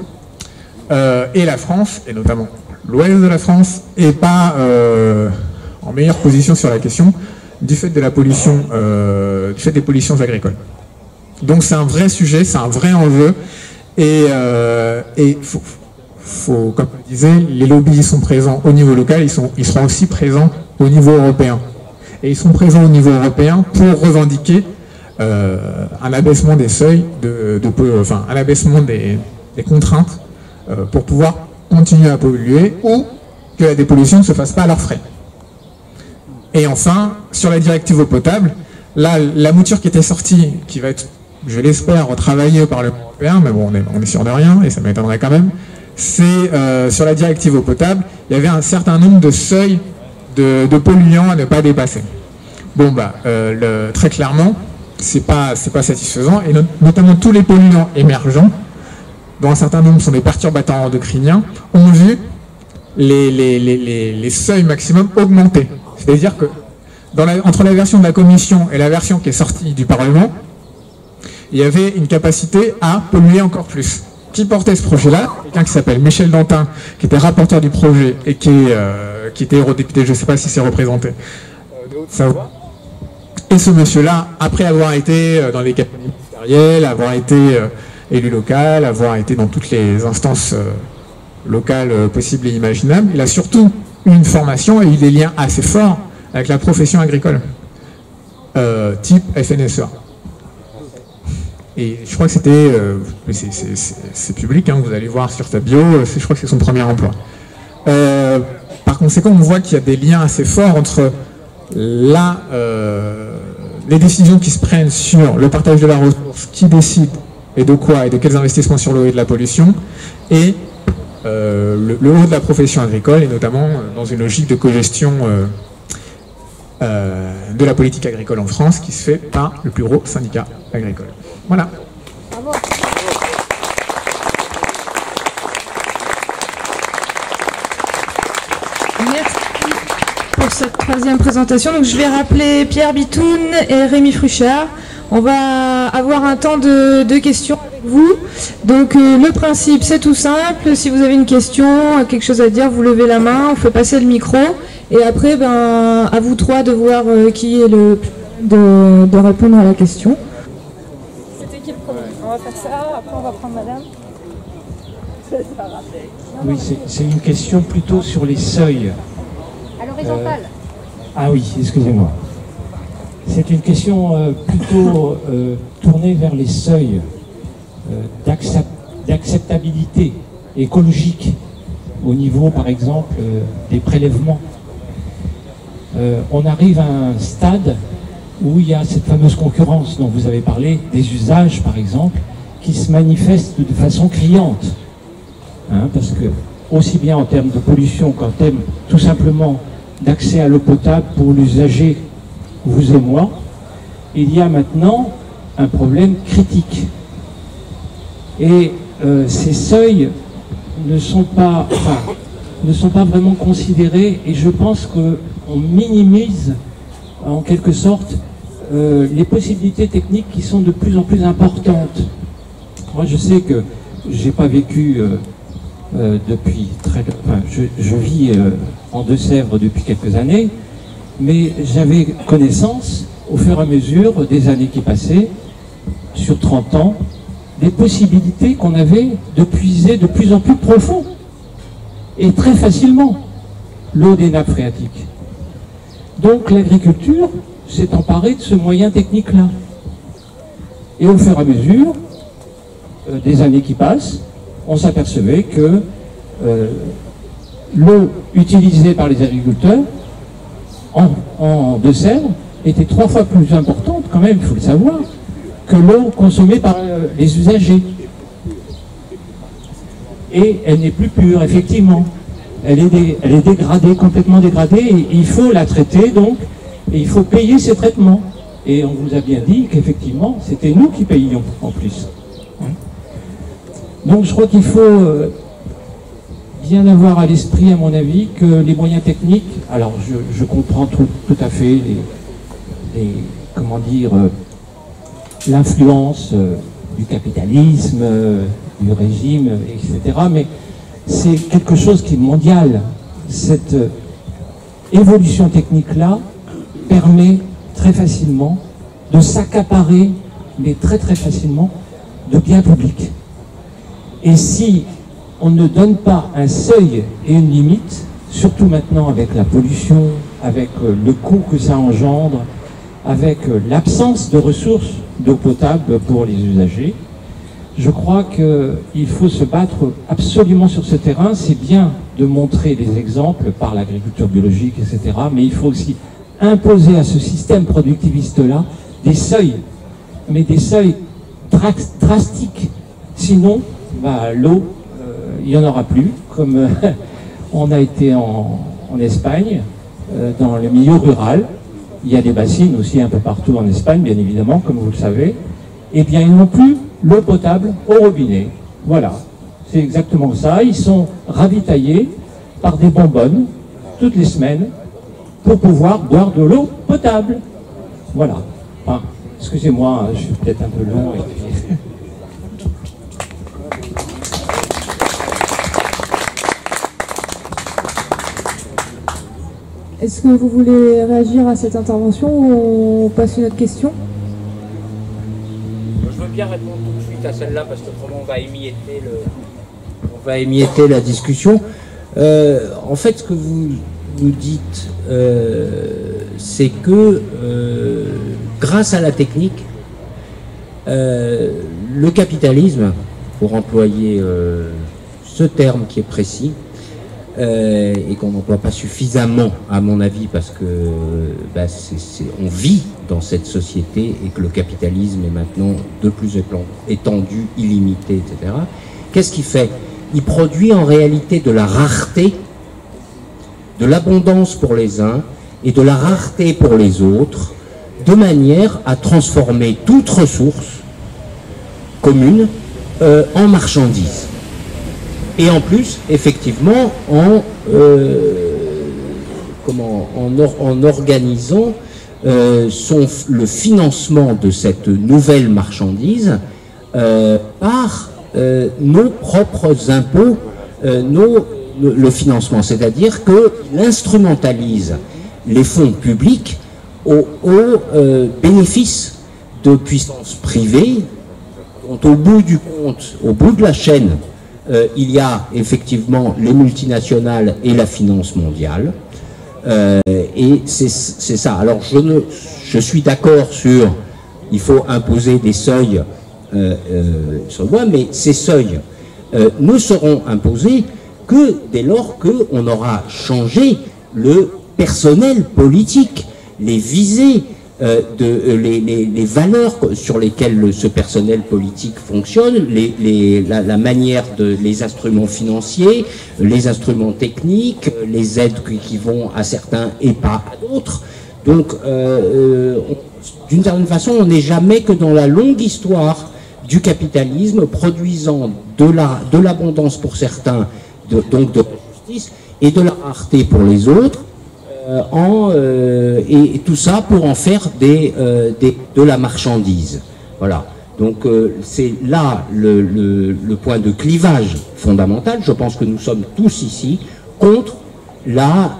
E: Et la France, et notamment l'ouest de la France, n'est pas en meilleure position sur la question du fait de la pollution, du fait des pollutions agricoles. Donc c'est un vrai sujet, c'est un vrai enjeu. Et comme je disais, les lobbies sont présents au niveau local, ils seront aussi présents au niveau européen. Et ils sont présents au niveau européen pour revendiquer un abaissement des seuils, un abaissement des contraintes pour pouvoir continuer à polluer ou que la dépollution ne se fasse pas à leurs frais. Et enfin, sur la directive eau potable, là, la mouture qui était sortie, qui va être, je l'espère, retravaillée au Parlement européen, mais bon, on est sûr de rien, et ça m'étonnerait quand même, c'est sur la directive eau potable, il y avait un certain nombre de seuils de polluants à ne pas dépasser. Bon, très clairement, c'est pas satisfaisant, et notamment tous les polluants émergents, dont un certain nombre sont des perturbateurs endocriniens, ont vu les seuils maximum augmenter. C'est-à-dire que entre la version de la Commission et la version qui est sortie du Parlement, il y avait une capacité à polluer encore plus. qui portait ce projet-là, quelqu'un qui s'appelle Michel Dantin, qui était rapporteur du projet et qui était eurodéputé, je ne sais pas si c'est représenté, de Haute-Savoie. Et ce monsieur-là, après avoir été dans les cabinets ministériels, avoir été élu local, avoir été dans toutes les instances locales possibles et imaginables, il a surtout eu une formation et eu des liens assez forts avec la profession agricole, type FNSEA. Et je crois que c'était, c'est public, hein, vous allez voir sur sa bio, je crois que c'est son premier emploi. Par conséquent, on voit qu'il y a des liens assez forts entre les décisions qui se prennent sur le partage de la ressource, qui décide et de quoi et de quels investissements sur l'eau et de la pollution, et le haut de la profession agricole, et notamment dans une logique de cogestion de la politique agricole en France, qui se fait par le plus gros syndicat agricole. Voilà.
C: Bravo.
A: Merci pour cette troisième présentation. Donc, je vais rappeler Pierre Bitoun et Rémi Fruchard. On va avoir un temps de questions avec vous. Donc, le principe, c'est tout simple. Si vous avez une question, quelque chose à dire, vous levez la main, on fait passer le micro. Et après, ben, à vous trois de voir qui est le plus de répondre à la question.
C: C'était qui le premier? On va faire ça, après on va prendre madame.
F: Oui, c'est une question plutôt sur les seuils.
C: À l'horizontale.
F: Ah oui, excusez-moi. C'est une question plutôt tournée vers les seuils d'acceptabilité écologique au niveau, par exemple, des prélèvements. On arrive à un stade où il y a cette fameuse concurrence dont vous avez parlé, des usages, par exemple, qui se manifestent de façon criante. Hein, parce que, aussi bien en termes de pollution qu'en termes tout simplement d'accès à l'eau potable pour l'usager, vous et moi, il y a maintenant un problème critique. Et ces seuils ne sont pas vraiment considérés, et je pense qu'on minimise en quelque sorte les possibilités techniques qui sont de plus en plus importantes. Moi je sais que j'ai pas vécu depuis je vis en Deux-Sèvres depuis quelques années, mais j'avais connaissance au fur et à mesure des années qui passaient, sur 30 ans, des possibilités qu'on avait de puiser de plus en plus profond et très facilement l'eau des nappes phréatiques. Donc l'agriculture s'est emparée de ce moyen technique-là. Et au fur et à mesure des années qui passent, on s'apercevait que l'eau utilisée par les agriculteurs en Deux-Sèvres était 3 fois plus importante, quand même, il faut le savoir, que l'eau consommée par les usagers. Et elle n'est plus pure, effectivement. Elle est dégradée, complètement dégradée, et il faut la traiter, donc, et il faut payer ces traitements. Et on vous a bien dit qu'effectivement, c'était nous qui payions, en plus. Donc je crois qu'il faut bien avoir à l'esprit, à mon avis, que les moyens techniques, alors je comprends tout à fait comment dire, l'influence du capitalisme, du régime, etc. Mais c'est quelque chose qui est mondial. Cette évolution technique-là permet très facilement de s'accaparer, mais très très facilement, de biens publics. Et si on ne donne pas un seuil et une limite, surtout maintenant avec la pollution, avec le coût que ça engendre, avec l'absence de ressources d'eau potable pour les usagers, je crois qu'il faut se battre absolument sur ce terrain. C'est bien de montrer des exemples par l'agriculture biologique, etc. Mais il faut aussi imposer à ce système productiviste-là des seuils, mais des seuils drastiques. Sinon, l'eau, il n'y en aura plus, comme on a été en Espagne, dans le milieu rural. Il y a des bassines aussi un peu partout en Espagne, bien évidemment, comme vous le savez. Eh bien, ils n'ont plus l'eau potable au robinet. Voilà, c'est exactement ça. Ils sont ravitaillés par des bonbonnes toutes les semaines pour pouvoir boire de l'eau potable. Voilà. Enfin, excusez-moi, je suis peut-être un peu long.
A: Est-ce que vous voulez réagir à cette intervention ou on passe une autre question?
D: Je veux bien répondre tout de suite à celle-là parce qu'autrement on va émietter la discussion. En fait, ce que vous nous dites, c'est que grâce à la technique, le capitalisme, pour employer ce terme qui est précis, et qu'on n'emploie pas suffisamment à mon avis parce que on vit dans cette société et que le capitalisme est maintenant de plus étendu, illimité, etc. Qu'est-ce qu'il fait? Il produit en réalité de la rareté, de l'abondance pour les uns et de la rareté pour les autres, de manière à transformer toute ressource commune en marchandise. Et en plus, effectivement, en organisant le financement de cette nouvelle marchandise par nos propres impôts, le financement. C'est-à-dire qu'il instrumentalise les fonds publics au bénéfice de puissances privées, dont au bout du compte, au bout de la chaîne, il y a effectivement les multinationales et la finance mondiale. Et c'est ça. Alors je suis d'accord sur il faut imposer des seuils sur le bois, mais ces seuils ne seront imposés que dès lors qu'on aura changé le personnel politique, les visées, les valeurs sur lesquelles ce personnel politique fonctionne, la manière les instruments financiers, les instruments techniques, les aides qui vont à certains et pas à d'autres. Donc, d'une certaine façon, on n'est jamais que dans la longue histoire du capitalisme, produisant de l'abondance pour certains, donc de la justice, et de la rareté pour les autres, et tout ça pour en faire de la marchandise. Voilà. Donc c'est là le point de clivage fondamental. Je pense que nous sommes tous ici contre la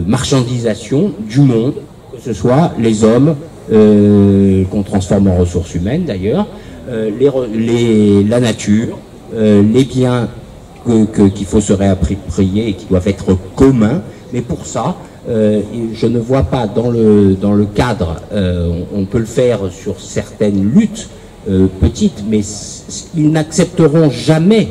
D: marchandisation du monde, que ce soit les hommes qu'on transforme en ressources humaines d'ailleurs, la nature, les biens qu'il faut se réapproprier et qui doivent être communs. Mais pour ça, je ne vois pas dans le cadre, on peut le faire sur certaines luttes petites, mais ils n'accepteront jamais,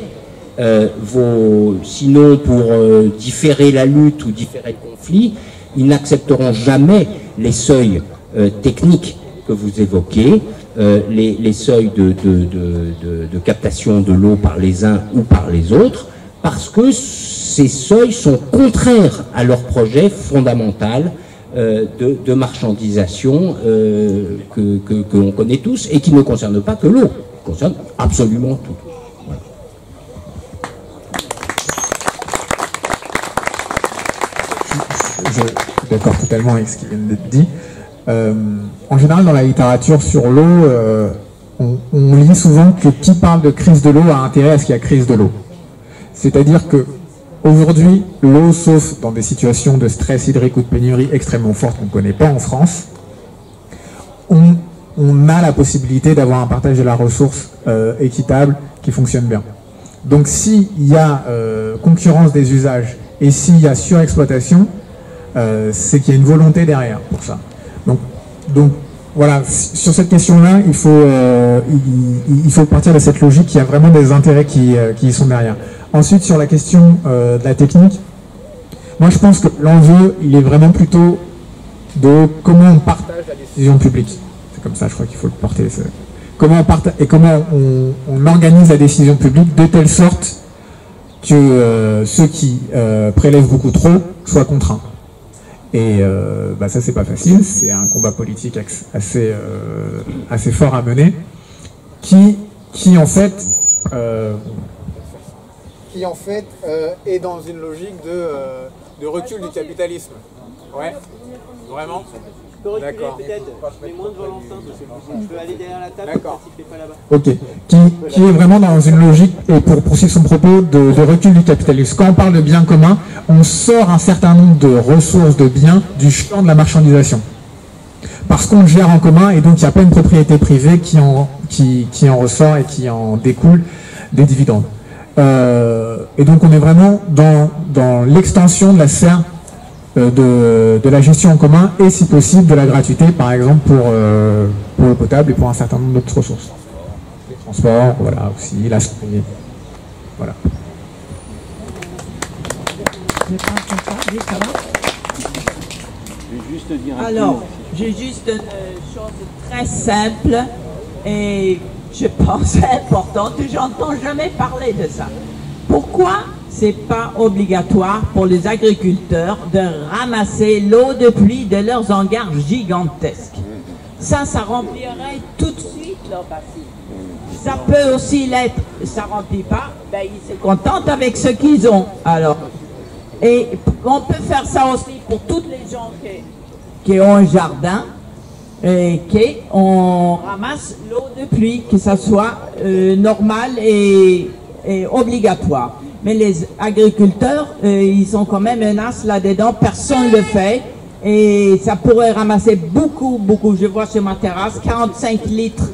D: sinon pour différer la lutte ou différer le conflit, ils n'accepteront jamais les seuils techniques que vous évoquez, les seuils de captation de l'eau par les uns ou par les autres, parce que ces seuils sont contraires à leur projet fondamental de marchandisation que l'on connaît tous et qui ne concerne pas que l'eau, concerne absolument tout. Voilà.
E: Je suis d'accord totalement avec ce qui vient d'être dit. En général, dans la littérature sur l'eau, on lit souvent que qui parle de crise de l'eau a intérêt à ce qu'il y a crise de l'eau. C'est-à-dire que aujourd'hui, l'eau, sauf dans des situations de stress hydrique ou de pénurie extrêmement fortes qu'on ne connaît pas en France, on a la possibilité d'avoir un partage de la ressource équitable qui fonctionne bien. Donc s'il y a concurrence des usages et s'il y a surexploitation, c'est qu'il y a une volonté derrière pour ça. Donc voilà, sur cette question-là, il faut partir de cette logique qu'il y a vraiment des intérêts qui y sont derrière. Ensuite, sur la question de la technique, moi je pense que l'enjeu, il est vraiment plutôt de comment on partage la décision publique. C'est comme ça, je crois qu'il faut le porter. Comment on partage et comment on organise la décision publique de telle sorte que ceux qui prélèvent beaucoup trop soient contraints. Et ça, c'est pas facile. C'est un combat politique assez fort à mener, qui en fait est dans une logique de recul du capitalisme. Ouais, vraiment.
G: peux reculer peut-être, mais moins devant l'enceinte. Je peux aller derrière la table, s'il ne fait pas là-bas.
E: Ok. Qui est vraiment dans une logique, et pour poursuivre son propos, de recul du capitalisme. Quand on parle de biens communs, on sort un certain nombre de ressources, de biens, du champ de la marchandisation. Parce qu'on le gère en commun, et donc il n'y a pas une propriété privée qui en ressort et qui en découle des dividendes. Et donc on est vraiment dans l'extension de la sphère de la gestion en commun et si possible de la gratuité, par exemple pour l'eau potable et pour un certain nombre d'autres ressources. Les transports, voilà aussi, la santé, voilà.
H: Alors, j'ai juste une chose très simple et je pense importante, j'entends jamais parler de ça. Pourquoi c'est pas obligatoire pour les agriculteurs de ramasser l'eau de pluie de leurs hangars gigantesques? Ça remplirait tout de suite leur bassine. Ça peut aussi l'être, ça remplit pas, ben ils se contentent avec ce qu'ils ont. Alors, et on peut faire ça aussi pour toutes les gens qui ont un jardin et on ramasse l'eau de pluie, que ça soit normal et obligatoire. Mais les agriculteurs, ils sont quand même un as là-dedans, personne ne le fait. Et ça pourrait ramasser beaucoup. Je vois sur ma terrasse 45 litres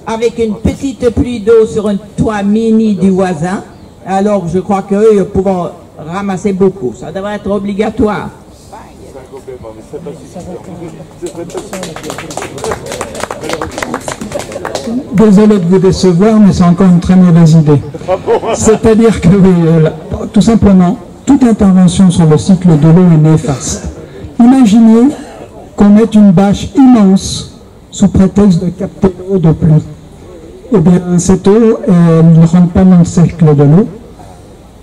H: avec une petite pluie d'eau sur un toit mini du voisin. Alors je crois qu'eux, ils pourront ramasser beaucoup. Ça devrait être obligatoire.
B: Désolé de vous décevoir, mais c'est encore une très mauvaise idée. C'est-à-dire que, tout simplement, toute intervention sur le cycle de l'eau est néfaste. Imaginez qu'on mette une bâche immense sous prétexte de capter l'eau de pluie. Eh bien, cette eau, elle ne rentre pas dans le cycle de l'eau.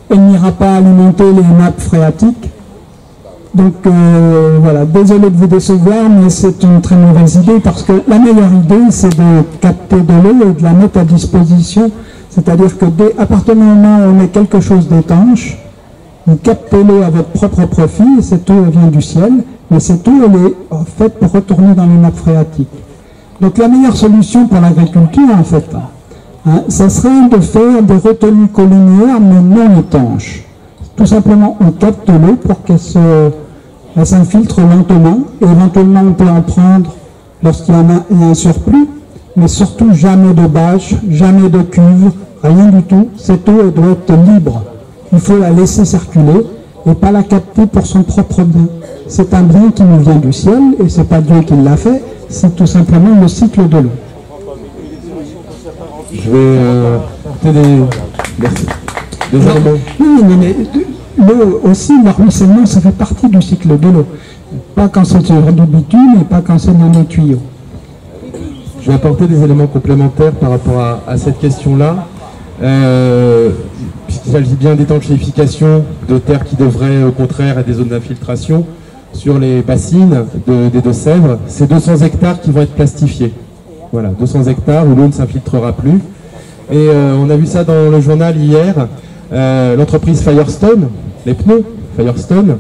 B: Elle n'ira pas alimenter les nappes phréatiques. Donc voilà, désolé de vous décevoir, mais c'est une très mauvaise idée parce que la meilleure idée, c'est de capter de l'eau et de la mettre à disposition. C'est-à-dire que à partir du moment où on met quelque chose d'étanche, vous captez l'eau à votre propre profit, et cette eau vient du ciel, mais cette eau, elle est en fait pour retourner dans les nappes phréatiques. Donc la meilleure solution pour l'agriculture, en fait, ça serait de faire des retenues collinières, mais non étanches. Tout simplement, on capte l'eau pour qu'elle s'infiltre lentement, et éventuellement on peut en prendre lorsqu'il y a un surplus, mais surtout jamais de bâche, jamais de cuve, rien du tout. Cette eau, elle doit être libre. Il faut la laisser circuler et pas la capter pour son propre bien. C'est un bien qui nous vient du ciel et c'est pas Dieu qui l'a fait, c'est tout simplement le cycle de l'eau.
I: Je vais porter des éléments.
B: Oui, mais l'eau aussi, le ruissellement, ça fait partie du cycle de l'eau. Pas quand c'est sur du bitume et pas quand c'est dans les tuyaux.
I: Je vais apporter des éléments complémentaires par rapport à cette question-là. Puisqu'il s'agit bien d'étanchéification de terres qui devraient au contraire être des zones d'infiltration sur les bassines des Deux-Sèvres, c'est 200 hectares qui vont être plastifiés. Voilà, 200 hectares où l'eau ne s'infiltrera plus. Et on a vu ça dans le journal hier, l'entreprise Firestone, les pneus Firestone,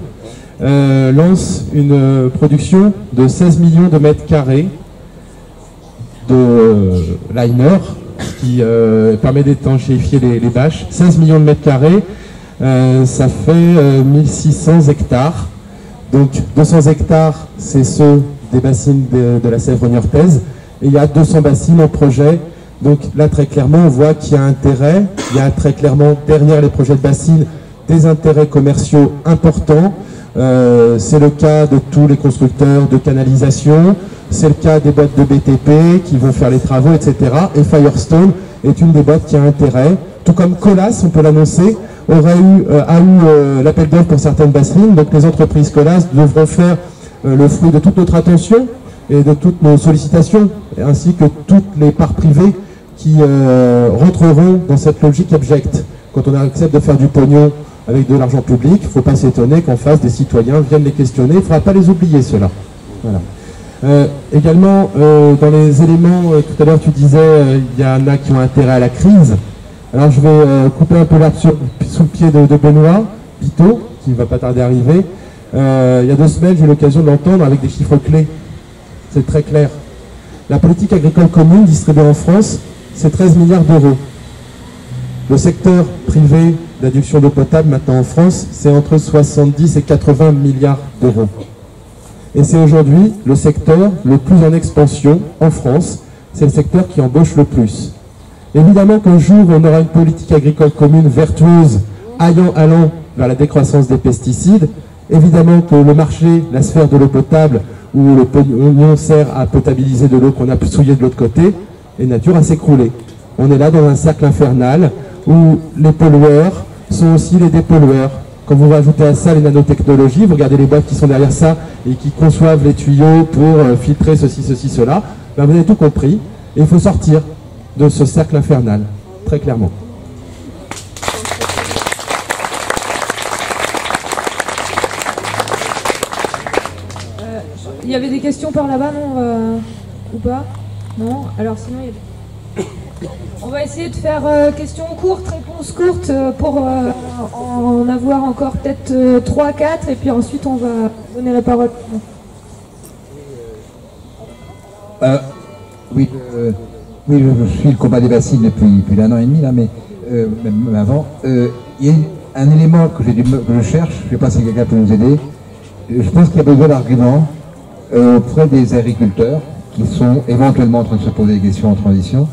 I: lance une production de 16 millions de mètres carrés de liner qui permet d'étanchéifier les bâches. 16 millions de mètres carrés, ça fait 1600 hectares. Donc 200 hectares, c'est ceux des bassines de la Sèvre niortaise. Et il y a 200 bassines en projet. Donc là, très clairement, on voit qu'il y a intérêt. Il y a très clairement, derrière les projets de bassines, des intérêts commerciaux importants. C'est le cas de tous les constructeurs de canalisation. C'est le cas des boîtes de BTP qui vont faire les travaux, etc. Et Firestone est une des boîtes qui a intérêt. Tout comme Colas, on peut l'annoncer, a eu l'appel d'offres pour certaines bassines. Donc les entreprises Colas devront faire le fruit de toute notre attention et de toutes nos sollicitations, ainsi que toutes les parts privées qui rentreront dans cette logique abjecte. Quand on accepte de faire du pognon avec de l'argent public, il ne faut pas s'étonner qu'en face des citoyens viennent les questionner. Il ne faudra pas les oublier, ceux-là. Voilà. Également, dans les éléments, tout à l'heure tu disais, il y en a qui ont intérêt à la crise. Alors je vais couper un peu l'herbe sous le pied de Benoît Pitot, qui ne va pas tarder à arriver. Il y a 2 semaines, j'ai eu l'occasion de l'entendre avec des chiffres clés. c'est très clair. La politique agricole commune distribuée en France, c'est 13 milliards d'euros. Le secteur privé d'adduction d'eau potable maintenant en France, c'est entre 70 et 80 milliards d'euros. Et c'est aujourd'hui le secteur le plus en expansion en France, c'est le secteur qui embauche le plus. Évidemment qu'un jour on aura une politique agricole commune vertueuse allant vers la décroissance des pesticides, évidemment que le marché, la sphère de l'eau potable, où le pognon sert à potabiliser de l'eau qu'on a souillée de l'autre côté, est nature à s'écrouler. On est là dans un cercle infernal où les pollueurs sont aussi les dépollueurs. Quand vous rajoutez à ça les nanotechnologies, vous regardez les boîtes qui sont derrière ça et qui conçoivent les tuyaux pour filtrer ceci, cela, ben vous avez tout compris. Et il faut sortir de ce cercle infernal, très clairement.
A: Il y avait des questions par là-bas, non ou pas? Non. Alors sinon, il y a... On va essayer de faire questions courtes, réponses courtes pour en avoir encore peut-être 3-4 et puis ensuite on va donner la parole.
J: Oui, je suis le combat des bassines depuis 1 an et demi là, mais même avant. Il y a un élément que je cherche, je ne sais pas si quelqu'un peut nous aider. Je pense qu'il y a besoin d'arguments auprès des agriculteurs qui sont éventuellement en train de se poser des questions en transition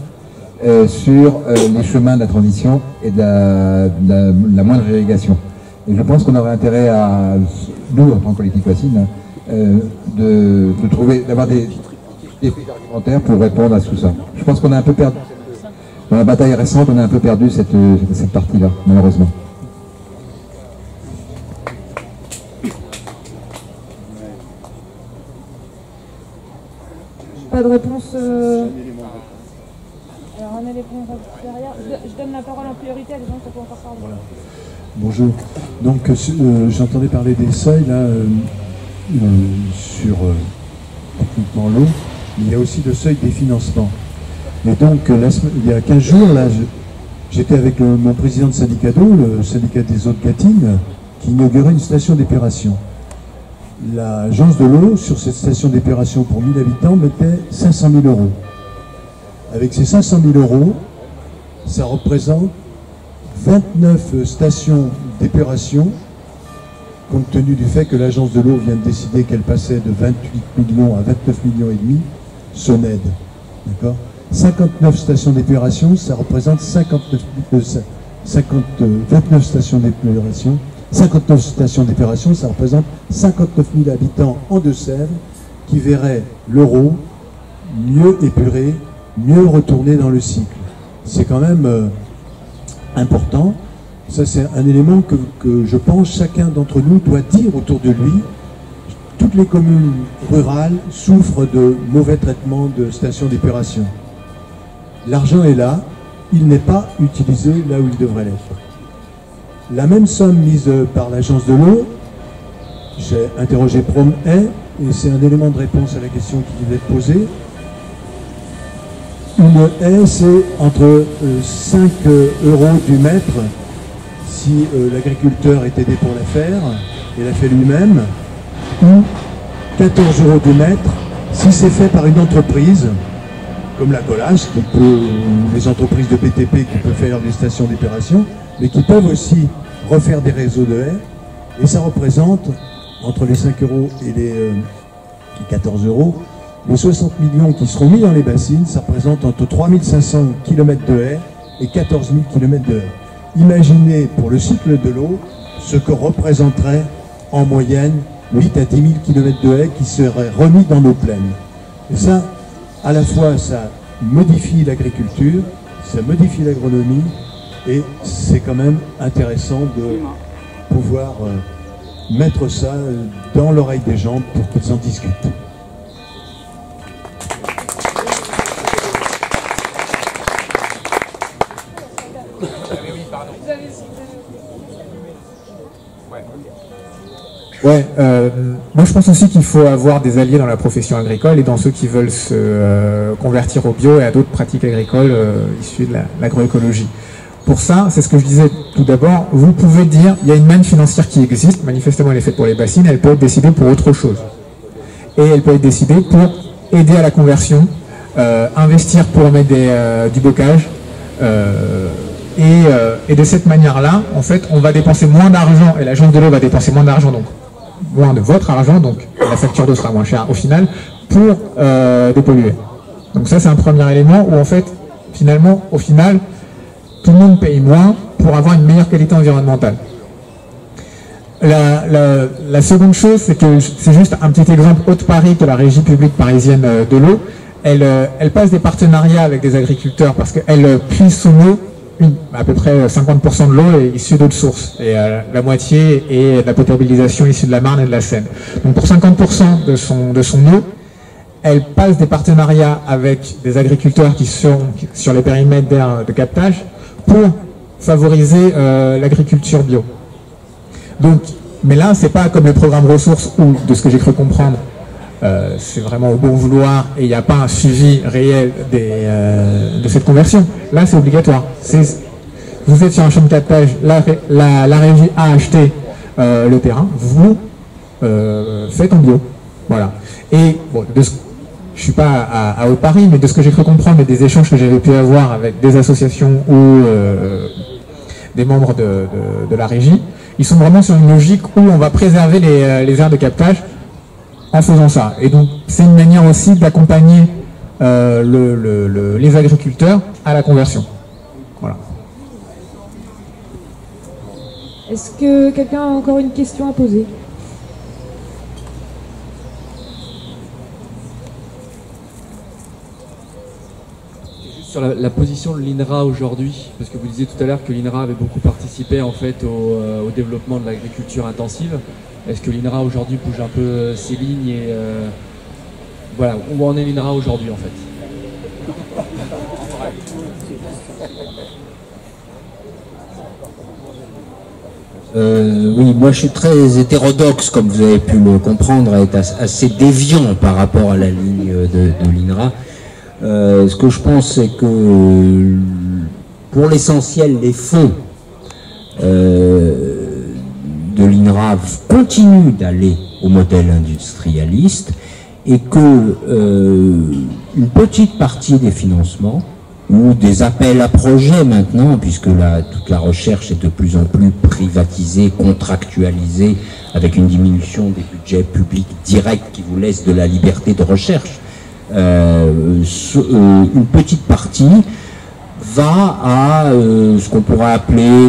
J: sur les chemins de la transition et de la moindre irrigation. Et je pense qu'on aurait intérêt à, nous en tant que politique bassine, d'avoir des faits argumentaires pour répondre à tout ça. Je pense qu'on a un peu perdu, dans la bataille récente, on a un peu perdu cette partie-là, malheureusement.
A: Pas de réponse. Alors un élément derrière. Je donne la parole en priorité à des gens qui peuvent encore parler.
K: Voilà. Bonjour. Donc j'entendais parler des seuils là sur techniquement l'eau, mais il y a aussi le seuil des financements. Et donc il y a 15 jours là, j'étais avec mon président de syndicat d'eau, le syndicat des eaux de Gâtine, qui inaugurait une station d'épuration. L'agence de l'eau, sur cette station d'épuration pour 1000 habitants, mettait 500 000 €. Avec ces 500 000 €, ça représente 29 stations d'épuration, compte tenu du fait que l'agence de l'eau vient de décider qu'elle passait de 28 millions à 29 millions et demi, SONED. D'accord ? 59 stations d'épuration, ça représente 29 stations d'épuration. 59 stations d'épuration, ça représente 59 000 habitants en Deux-Sèvres qui verraient l'euro mieux épuré, mieux retourner dans le cycle. C'est quand même important. Ça, c'est un élément que je pense chacun d'entre nous doit dire autour de lui. Toutes les communes rurales souffrent de mauvais traitements de stations d'épuration. L'argent est là, il n'est pas utilisé là où il devrait l'être. La même somme mise par l'agence de l'eau, j'ai interrogé Prom et c'est un élément de réponse à la question qui devait être posée. Une haie, c'est entre 5 € du mètre si l'agriculteur est aidé pour la faire et la fait lui-même, ou 14 € du mètre si c'est fait par une entreprise comme la Colas, ou les entreprises de BTP qui peuvent faire des stations d'épuration, mais qui peuvent aussi refaire des réseaux de haies, et ça représente, entre les 5 € et les 14 €, les 60 millions qui seront mis dans les bassines, ça représente entre 3500 km de haies et 14 000 km de haies. Imaginez pour le cycle de l'eau ce que représenterait en moyenne 8 à 10 000 km de haies qui seraient remis dans nos plaines. Et ça, à la fois, ça modifie l'agriculture, ça modifie l'agronomie, et c'est quand même intéressant de pouvoir mettre ça dans l'oreille des gens pour qu'ils en discutent.
E: Ouais, moi je pense aussi qu'il faut avoir des alliés dans la profession agricole et dans ceux qui veulent se convertir au bio et à d'autres pratiques agricoles issues de l'agroécologie. Pour ça, c'est ce que je disais tout d'abord, vous pouvez dire, il y a une manne financière qui existe, manifestement elle est faite pour les bassines, elle peut être décidée pour autre chose. Et elle peut être décidée pour aider à la conversion, investir pour mettre du bocage, et de cette manière-là, en fait, on va dépenser moins d'argent, et l'agence de l'eau va dépenser moins d'argent, donc moins de votre argent, donc la facture d'eau sera moins chère au final, pour dépolluer. Donc ça, c'est un premier élément où, en fait, finalement, au final, tout le monde paye moins pour avoir une meilleure qualité environnementale. La seconde chose, c'est que c'est juste un petit exemple Haute-Paris de la régie publique parisienne de l'eau. Elle passe des partenariats avec des agriculteurs parce qu'elle puise son eau, à peu près 50% de l'eau est issue d'eau de source et la moitié est de la potabilisation issue de la Marne et de la Seine. Donc pour 50% de son eau, elle passe des partenariats avec des agriculteurs qui sont sur les périmètres d'air de captage pour favoriser l'agriculture bio. Donc, mais là, c'est pas comme le programme ressources où, de ce que j'ai cru comprendre, c'est vraiment au bon vouloir et il n'y a pas un suivi réel de cette conversion. Là, c'est obligatoire. Vous êtes sur un champ de captage, la régie a acheté le terrain, vous faites en bio. Voilà. Et bon, je suis pas à Haute-Paris, mais de ce que j'ai cru comprendre et des échanges que j'avais pu avoir avec des associations ou des membres de la régie, ils sont vraiment sur une logique où on va préserver les aires de captage en faisant ça. Et donc, c'est une manière aussi d'accompagner les agriculteurs à la conversion. Voilà.
A: Est-ce que quelqu'un a encore une question à poser ?
L: Sur la position de l'INRA aujourd'hui, parce que vous disiez tout à l'heure que l'INRA avait beaucoup participé en fait au développement de l'agriculture intensive. Est-ce que l'INRA aujourd'hui bouge un peu ses lignes et voilà, où en est l'INRA aujourd'hui en fait?
D: Oui, moi je suis très hétérodoxe, comme vous avez pu le comprendre, et assez déviant par rapport à la ligne de l'INRA. Ce que je pense, c'est que pour l'essentiel, les fonds de l'INRA continuent d'aller au modèle industrialiste et que une petite partie des financements ou des appels à projets maintenant, puisque toute la recherche est de plus en plus privatisée, contractualisée, avec une diminution des budgets publics directs qui vous laisse de la liberté de recherche. Une petite partie va à ce qu'on pourrait appeler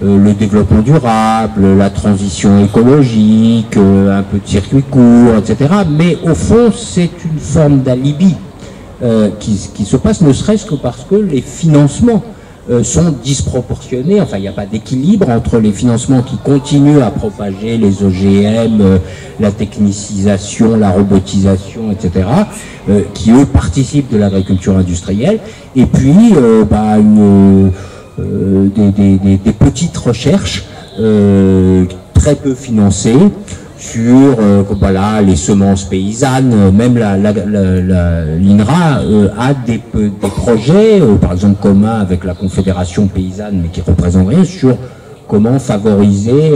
D: le développement durable, la transition écologique, un peu de circuit court, etc. Mais au fond, c'est une forme d'alibi qui se passe, ne serait-ce que parce que les financements sont disproportionnés. Enfin, il n'y a pas d'équilibre entre les financements qui continuent à propager les OGM, la technicisation, la robotisation, etc., qui eux participent de l'agriculture industrielle, et puis des petites recherches très peu financées sur voilà, les semences paysannes. Même l'INRA a des projets, par exemple communs avec la Confédération paysanne, mais qui représentent rien, sur comment favoriser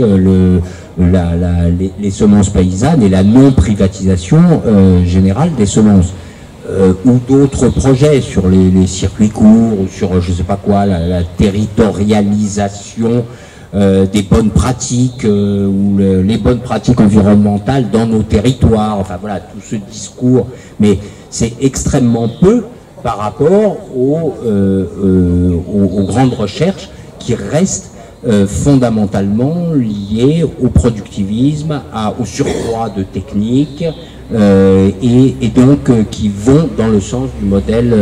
D: les semences paysannes et la non-privatisation générale des semences. Ou d'autres projets sur les circuits courts, ou sur je sais pas quoi, la territorialisation des bonnes pratiques ou les bonnes pratiques environnementales dans nos territoires. Enfin voilà, tout ce discours, mais c'est extrêmement peu par rapport aux grandes recherches qui restent fondamentalement liées au productivisme, au surcroît de techniques, et donc qui vont dans le sens du modèle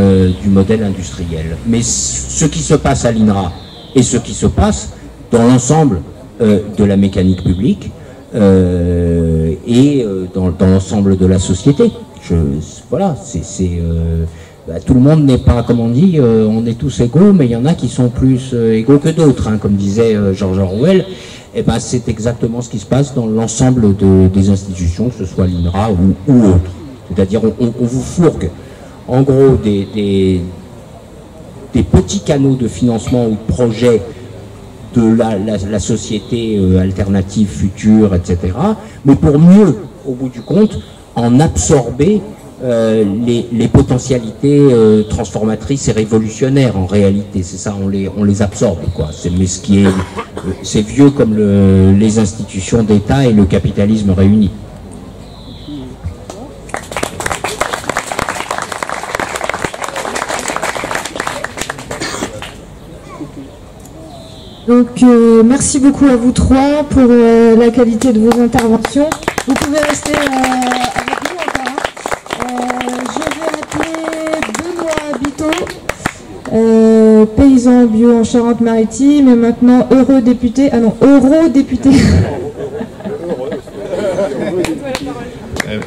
D: industriel. Mais ce qui se passe à l'INRA et ce qui se passe dans l'ensemble de la mécanique publique et dans l'ensemble de la société. Voilà, tout le monde n'est pas, comme on dit, on est tous égaux, mais il y en a qui sont plus égaux que d'autres, hein, comme disait George Orwell. Et ben, c'est exactement ce qui se passe dans l'ensemble des institutions, que ce soit l'INRA ou autre. C'est-à-dire, on vous fourgue, en gros, des petits canaux de financement ou de projets de la société alternative future, etc., mais pour mieux, au bout du compte, en absorber les potentialités transformatrices et révolutionnaires en réalité. C'est ça, on les absorbe, quoi. Mais ce qui est, c'est vieux comme les institutions d'État et le capitalisme réunis.
A: Donc merci beaucoup à vous trois pour la qualité de vos interventions. Vous pouvez rester avec nous encore. Je vais appeler Benoît Biteau, paysan bio en Charente-Maritime et maintenant eurodéputé. Ah non, eurodéputé.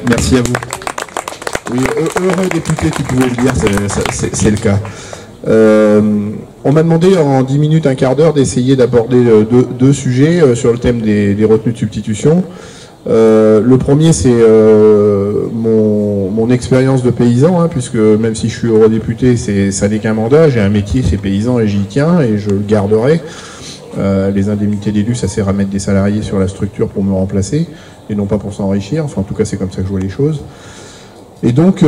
M: Merci à vous. Oui, heureux député, tu pouvais le dire, c'est le cas. On m'a demandé en 10 minutes, un quart d'heure d'essayer d'aborder deux sujets sur le thème des retenues de substitution. Le premier, c'est mon expérience de paysan, hein, puisque même si je suis eurodéputé, ça n'est qu'un mandat, j'ai un métier, c'est paysan et j'y tiens et je le garderai. Les indemnités d'élus, ça sert à mettre des salariés sur la structure pour me remplacer et non pas pour s'enrichir. Enfin, en tout cas, c'est comme ça que je vois les choses. Et donc,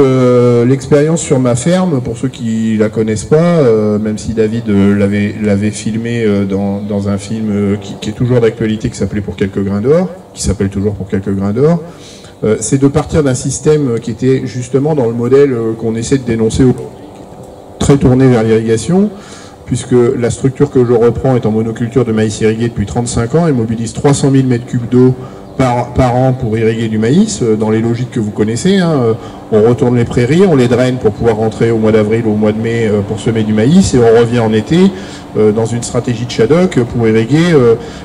M: l'expérience sur ma ferme, pour ceux qui la connaissent pas, même si David l'avait filmé dans un film qui est toujours d'actualité, qui s'appelait Pour quelques grains d'or, qui s'appelle toujours Pour quelques grains d'or, c'est de partir d'un système qui était justement dans le modèle qu'on essaie de dénoncer, très tourné vers l'irrigation, puisque la structure que je reprends est en monoculture de maïs irrigué depuis 35 ans et mobilise 300 000 m3 d'eau par an pour irriguer du maïs, dans les logiques que vous connaissez, hein. On retourne les prairies, on les draine pour pouvoir rentrer au mois d'avril ou au mois de mai pour semer du maïs, et on revient en été dans une stratégie de shadok pour irriguer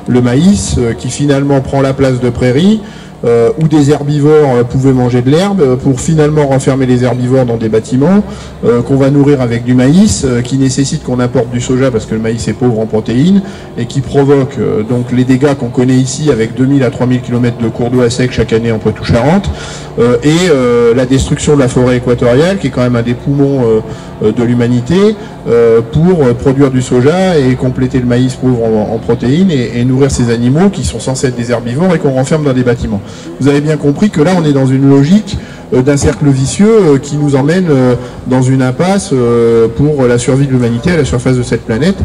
M: le maïs qui finalement prend la place de prairies, où des herbivores pouvaient manger de l'herbe, pour finalement renfermer les herbivores dans des bâtiments qu'on va nourrir avec du maïs, qui nécessite qu'on importe du soja parce que le maïs est pauvre en protéines, et qui provoque donc les dégâts qu'on connaît ici avec 2000 à 3000 km de cours d'eau à sec chaque année en Poitou-Charentes, et la destruction de la forêt équatoriale, qui est quand même un des poumons de l'humanité, pour produire du soja et compléter le maïs pauvre en protéines et nourrir ces animaux qui sont censés être des herbivores et qu'on renferme dans des bâtiments. Vous avez bien compris que là on est dans une logique d'un cercle vicieux qui nous emmène dans une impasse pour la survie de l'humanité à la surface de cette planète,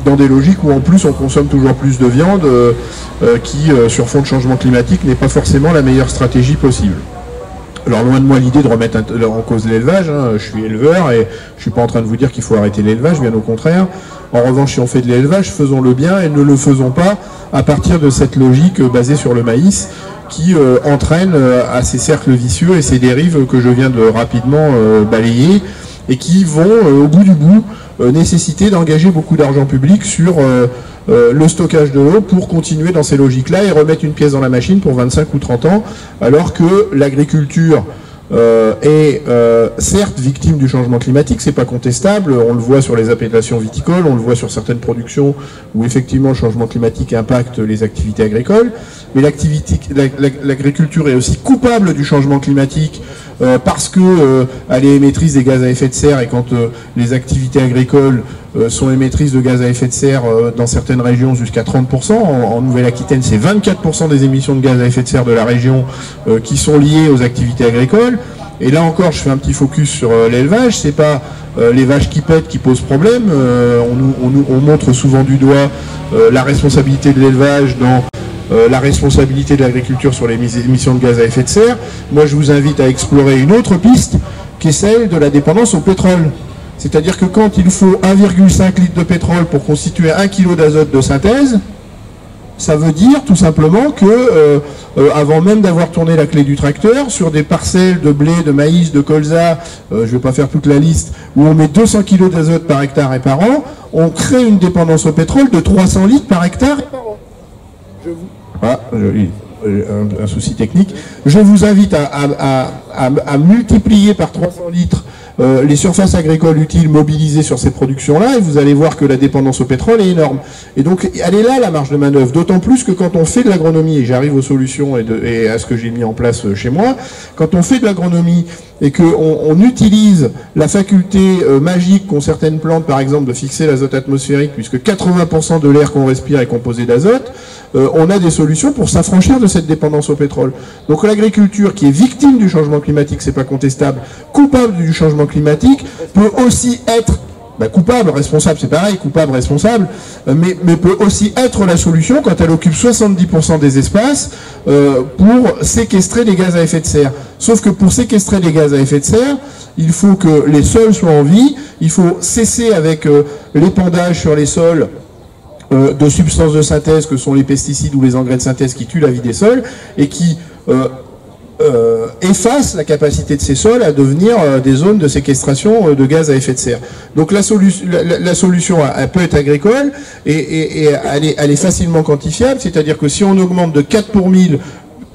M: dans des logiques où en plus on consomme toujours plus de viande qui, sur fond de changement climatique, n'est pas forcément la meilleure stratégie possible. Alors loin de moi l'idée de remettre en cause l'élevage, hein. Je suis éleveur et je suis pas en train de vous dire qu'il faut arrêter l'élevage, bien au contraire. En revanche, si on fait de l'élevage, faisons-le bien et ne le faisons pas à partir de cette logique basée sur le maïs qui entraîne à ces cercles vicieux et ces dérives que je viens de rapidement balayer et qui vont au bout du bout nécessiter d'engager beaucoup d'argent public sur le stockage de l'eau pour continuer dans ces logiques-là et remettre une pièce dans la machine pour 25 ou 30 ans, alors que l'agriculture est certes victime du changement climatique, c'est pas contestable, on le voit sur les appellations viticoles, on le voit sur certaines productions où effectivement le changement climatique impacte les activités agricoles, mais l'agriculture est aussi coupable du changement climatique parce que elle est émettrice des gaz à effet de serre, et quand les activités agricoles sont émettrices de gaz à effet de serre dans certaines régions jusqu'à 30%, en Nouvelle-Aquitaine c'est 24% des émissions de gaz à effet de serre de la région qui sont liées aux activités agricoles. Et là encore, je fais un petit focus sur l'élevage, c'est pas les vaches qui pètent qui posent problème, on montre souvent du doigt la responsabilité de l'élevage dans la responsabilité de l'agriculture sur les émissions de gaz à effet de serre. Moi je vous invite à explorer une autre piste qui est celle de la dépendance au pétrole. C'est-à-dire que quand il faut 1,5 litre de pétrole pour constituer 1 kg d'azote de synthèse, ça veut dire tout simplement que avant même d'avoir tourné la clé du tracteur, sur des parcelles de blé, de maïs, de colza, je ne vais pas faire toute la liste, où on met 200 kg d'azote par hectare et par an, on crée une dépendance au pétrole de 300 litres par hectare et par an. Un souci technique. Je vous invite à multiplier par 300 litres les surfaces agricoles utiles mobilisées sur ces productions-là, et vous allez voir que la dépendance au pétrole est énorme. Et donc, elle est là, la marge de manœuvre, d'autant plus que quand on fait de l'agronomie, et j'arrive aux solutions et à ce que j'ai mis en place chez moi, quand on fait de l'agronomie et qu'on utilise la faculté magique qu'ont certaines plantes, par exemple, de fixer l'azote atmosphérique, puisque 80% de l'air qu'on respire est composé d'azote, on a des solutions pour s'affranchir de cette dépendance au pétrole. Donc l'agriculture, qui est victime du changement climatique, c'est pas contestable, coupable du changement climatique, peut aussi être coupable, responsable, c'est pareil, coupable, responsable, mais peut aussi être la solution quand elle occupe 70% des espaces pour séquestrer les gaz à effet de serre. Sauf que pour séquestrer les gaz à effet de serre, il faut que les sols soient en vie, il faut cesser avec l'épandage sur les sols de substances de synthèse que sont les pesticides ou les engrais de synthèse qui tuent la vie des sols et qui efface la capacité de ces sols à devenir des zones de séquestration de gaz à effet de serre. Donc la solution elle peut être agricole et elle est facilement quantifiable, c'est-à-dire que si on augmente de 4 pour 1000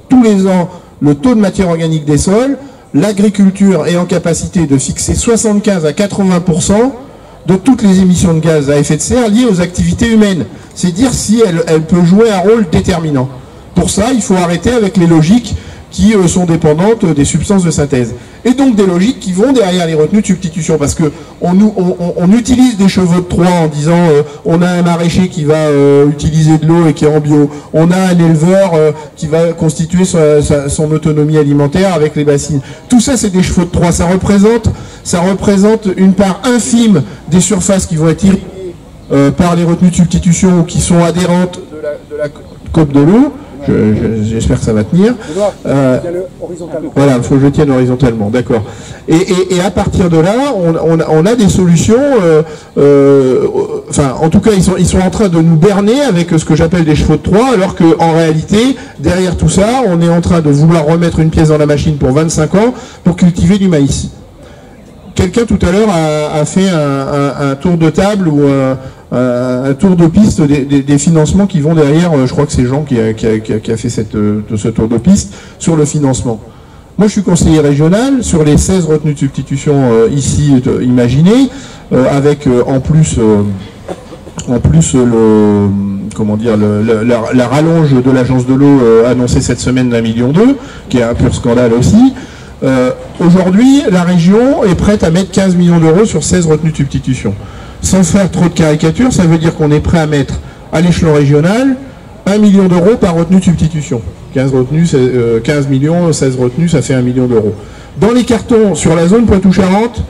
M: tous les ans le taux de matière organique des sols, l'agriculture est en capacité de fixer 75 à 80% de toutes les émissions de gaz à effet de serre liées aux activités humaines. C'est dire si elle peut jouer un rôle déterminant. Pour ça, il faut arrêter avec les logiques qui sont dépendantes des substances de synthèse. Et donc des logiques qui vont derrière les retenues de substitution, parce que on utilise des chevaux de Troie en disant on a un maraîcher qui va utiliser de l'eau et qui est en bio, on a un éleveur qui va constituer son autonomie alimentaire avec les bassines. Tout ça, c'est des chevaux de Troie. Ça représente une part infime des surfaces qui vont être irriguées par les retenues de substitution ou qui sont adhérentes de la cope de l'eau. J'espère que ça va tenir. Voilà, il faut que je tienne horizontalement, d'accord. Et à partir de là, on a des solutions, enfin, en tout cas, ils sont en train de nous berner avec ce que j'appelle des chevaux de Troie, alors qu'en réalité, derrière tout ça, on est en train de vouloir remettre une pièce dans la machine pour 25 ans pour cultiver du maïs. Quelqu'un tout à l'heure a fait un tour de table ou un tour de piste des financements qui vont derrière. Je crois que c'est Jean qui a fait ce tour de piste sur le financement. Moi, je suis conseiller régional sur les 16 retenues de substitution ici imaginées, avec en plus la rallonge de l'agence de l'eau annoncée cette semaine d'1,2 million, qui est un pur scandale aussi. Aujourd'hui, la région est prête à mettre 15 millions d'euros sur 16 retenues de substitution. Sans faire trop de caricatures, ça veut dire qu'on est prêt à mettre à l'échelon régional 1 million d'euros par retenue de substitution. 15 millions, 16 retenues, ça fait 1 million d'euros. Dans les cartons, sur la zone Poitou-Charentes,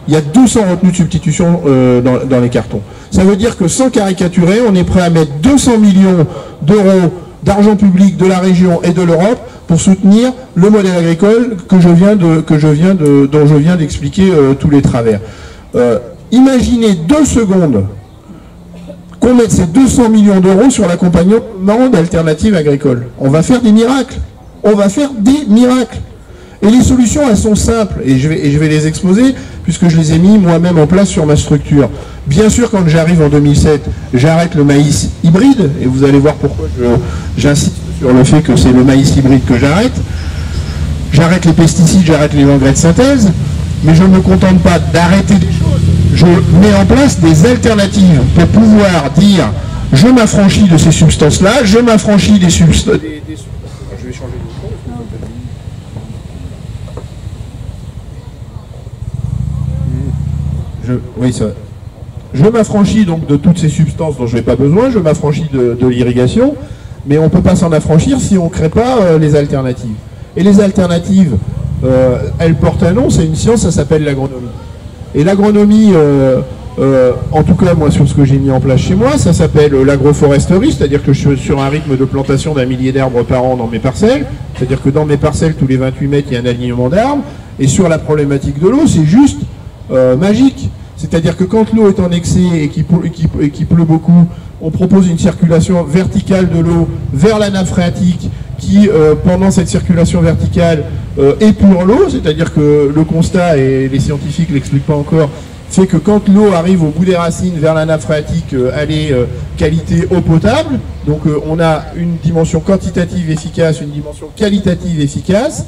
M: il y a 200 retenues de substitution dans les cartons. Ça veut dire que sans caricaturer, on est prêt à mettre 200 millions d'euros d'argent public de la région et de l'Europe pour soutenir le modèle agricole dont je viens d'expliquer tous les travers. Imaginez 2 secondes qu'on mette ces 200 millions d'euros sur l'accompagnement d'alternatives agricoles. On va faire des miracles. On va faire des miracles. Et les solutions, elles sont simples. Et je vais les exposer, puisque je les ai mis moi-même en place sur ma structure. Bien sûr, quand j'arrive en 2007, j'arrête le maïs hybride. Et vous allez voir pourquoi j'insiste sur le fait que c'est le maïs hybride que j'arrête. J'arrête les pesticides, j'arrête les engrais de synthèse. Mais je ne me contente pas d'arrêter des choses. Je mets en place des alternatives pour pouvoir dire je m'affranchis de ces substances-là, je m'affranchis des substances. Je vais changer de micro. Je m'affranchis donc de toutes ces substances dont je n'ai pas besoin, je m'affranchis de l'irrigation, mais on ne peut pas s'en affranchir si on ne crée pas les alternatives. Et les alternatives, elles portent un nom, c'est une science, ça s'appelle l'agronomie. Et l'agronomie, en tout cas moi sur ce que j'ai mis en place chez moi, ça s'appelle l'agroforesterie, c'est-à-dire que je suis sur un rythme de plantation d'1 millier d'arbres par an dans mes parcelles, c'est-à-dire que dans mes parcelles, tous les 28 mètres, il y a un alignement d'arbres, et sur la problématique de l'eau, c'est juste magique. C'est-à-dire que quand l'eau est en excès et qu'il pleut beaucoup, on propose une circulation verticale de l'eau vers la nappe phréatique qui, pendant cette circulation verticale, épure l'eau, c'est-à-dire que le constat, et les scientifiques ne l'expliquent pas encore, fait que quand l'eau arrive au bout des racines vers la nappe phréatique, elle est qualité eau potable. Donc on a une dimension quantitative efficace, une dimension qualitative efficace.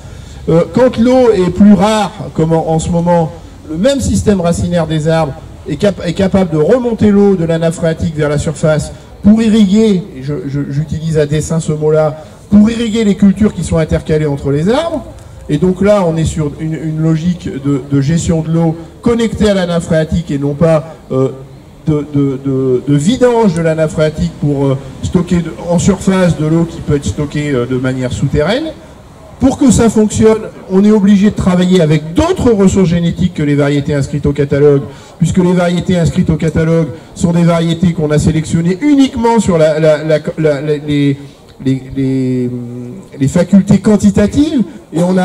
M: Quand l'eau est plus rare, comme en ce moment, le même système racinaire des arbres est capable de remonter l'eau de la nappe phréatique vers la surface pour irriguer, et j'utilise à dessein ce mot-là, pour irriguer les cultures qui sont intercalées entre les arbres. Et donc là, on est sur une logique de gestion de l'eau connectée à la nappe phréatique et non pas de vidange de la nappe phréatique pour stocker en surface de l'eau qui peut être stockée de manière souterraine. Pour que ça fonctionne, on est obligé de travailler avec d'autres ressources génétiques que les variétés inscrites au catalogue, puisque les variétés inscrites au catalogue sont des variétés qu'on a sélectionnées uniquement sur les facultés quantitatives, et on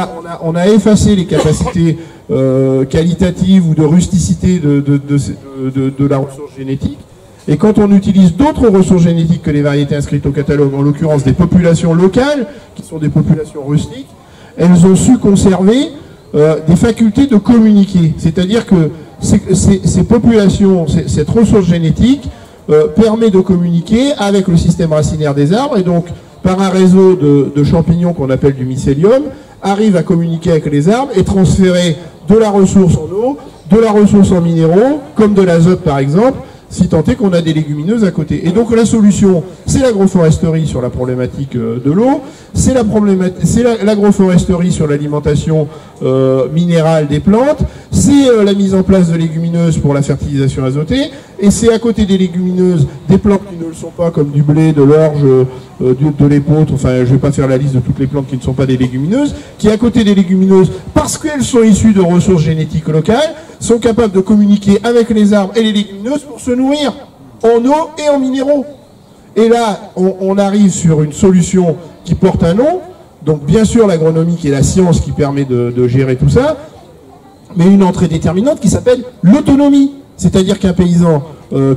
M: a effacé les capacités qualitatives ou de rusticité de la ressource génétique. Et quand on utilise d'autres ressources génétiques que les variétés inscrites au catalogue, en l'occurrence des populations locales, qui sont des populations rustiques, elles ont su conserver des facultés de communiquer. C'est-à-dire que ces populations, cette ressource génétique, permet de communiquer avec le système racinaire des arbres, et donc par un réseau de champignons qu'on appelle du mycélium, arrive à communiquer avec les arbres et transférer de la ressource en eau, de la ressource en minéraux, comme de l'azote par exemple, si tant est qu'on a des légumineuses à côté. Et donc la solution, c'est l'agroforesterie sur la problématique de l'eau, c'est l'agroforesterie sur l'alimentation minérale des plantes, c'est la mise en place de légumineuses pour la fertilisation azotée, et c'est à côté des légumineuses des plantes qui ne le sont pas, comme du blé, de l'orge, de l'épeautre, enfin je ne vais pas faire la liste de toutes les plantes qui ne sont pas des légumineuses, qui à côté des légumineuses, parce qu'elles sont issues de ressources génétiques locales, sont capables de communiquer avec les arbres et les légumineuses pour se nourrir en eau et en minéraux. Et là, on arrive sur une solution qui porte un nom, donc bien sûr l'agronomie qui est la science qui permet de gérer tout ça, mais une entrée déterminante qui s'appelle l'autonomie. C'est-à-dire qu'un paysan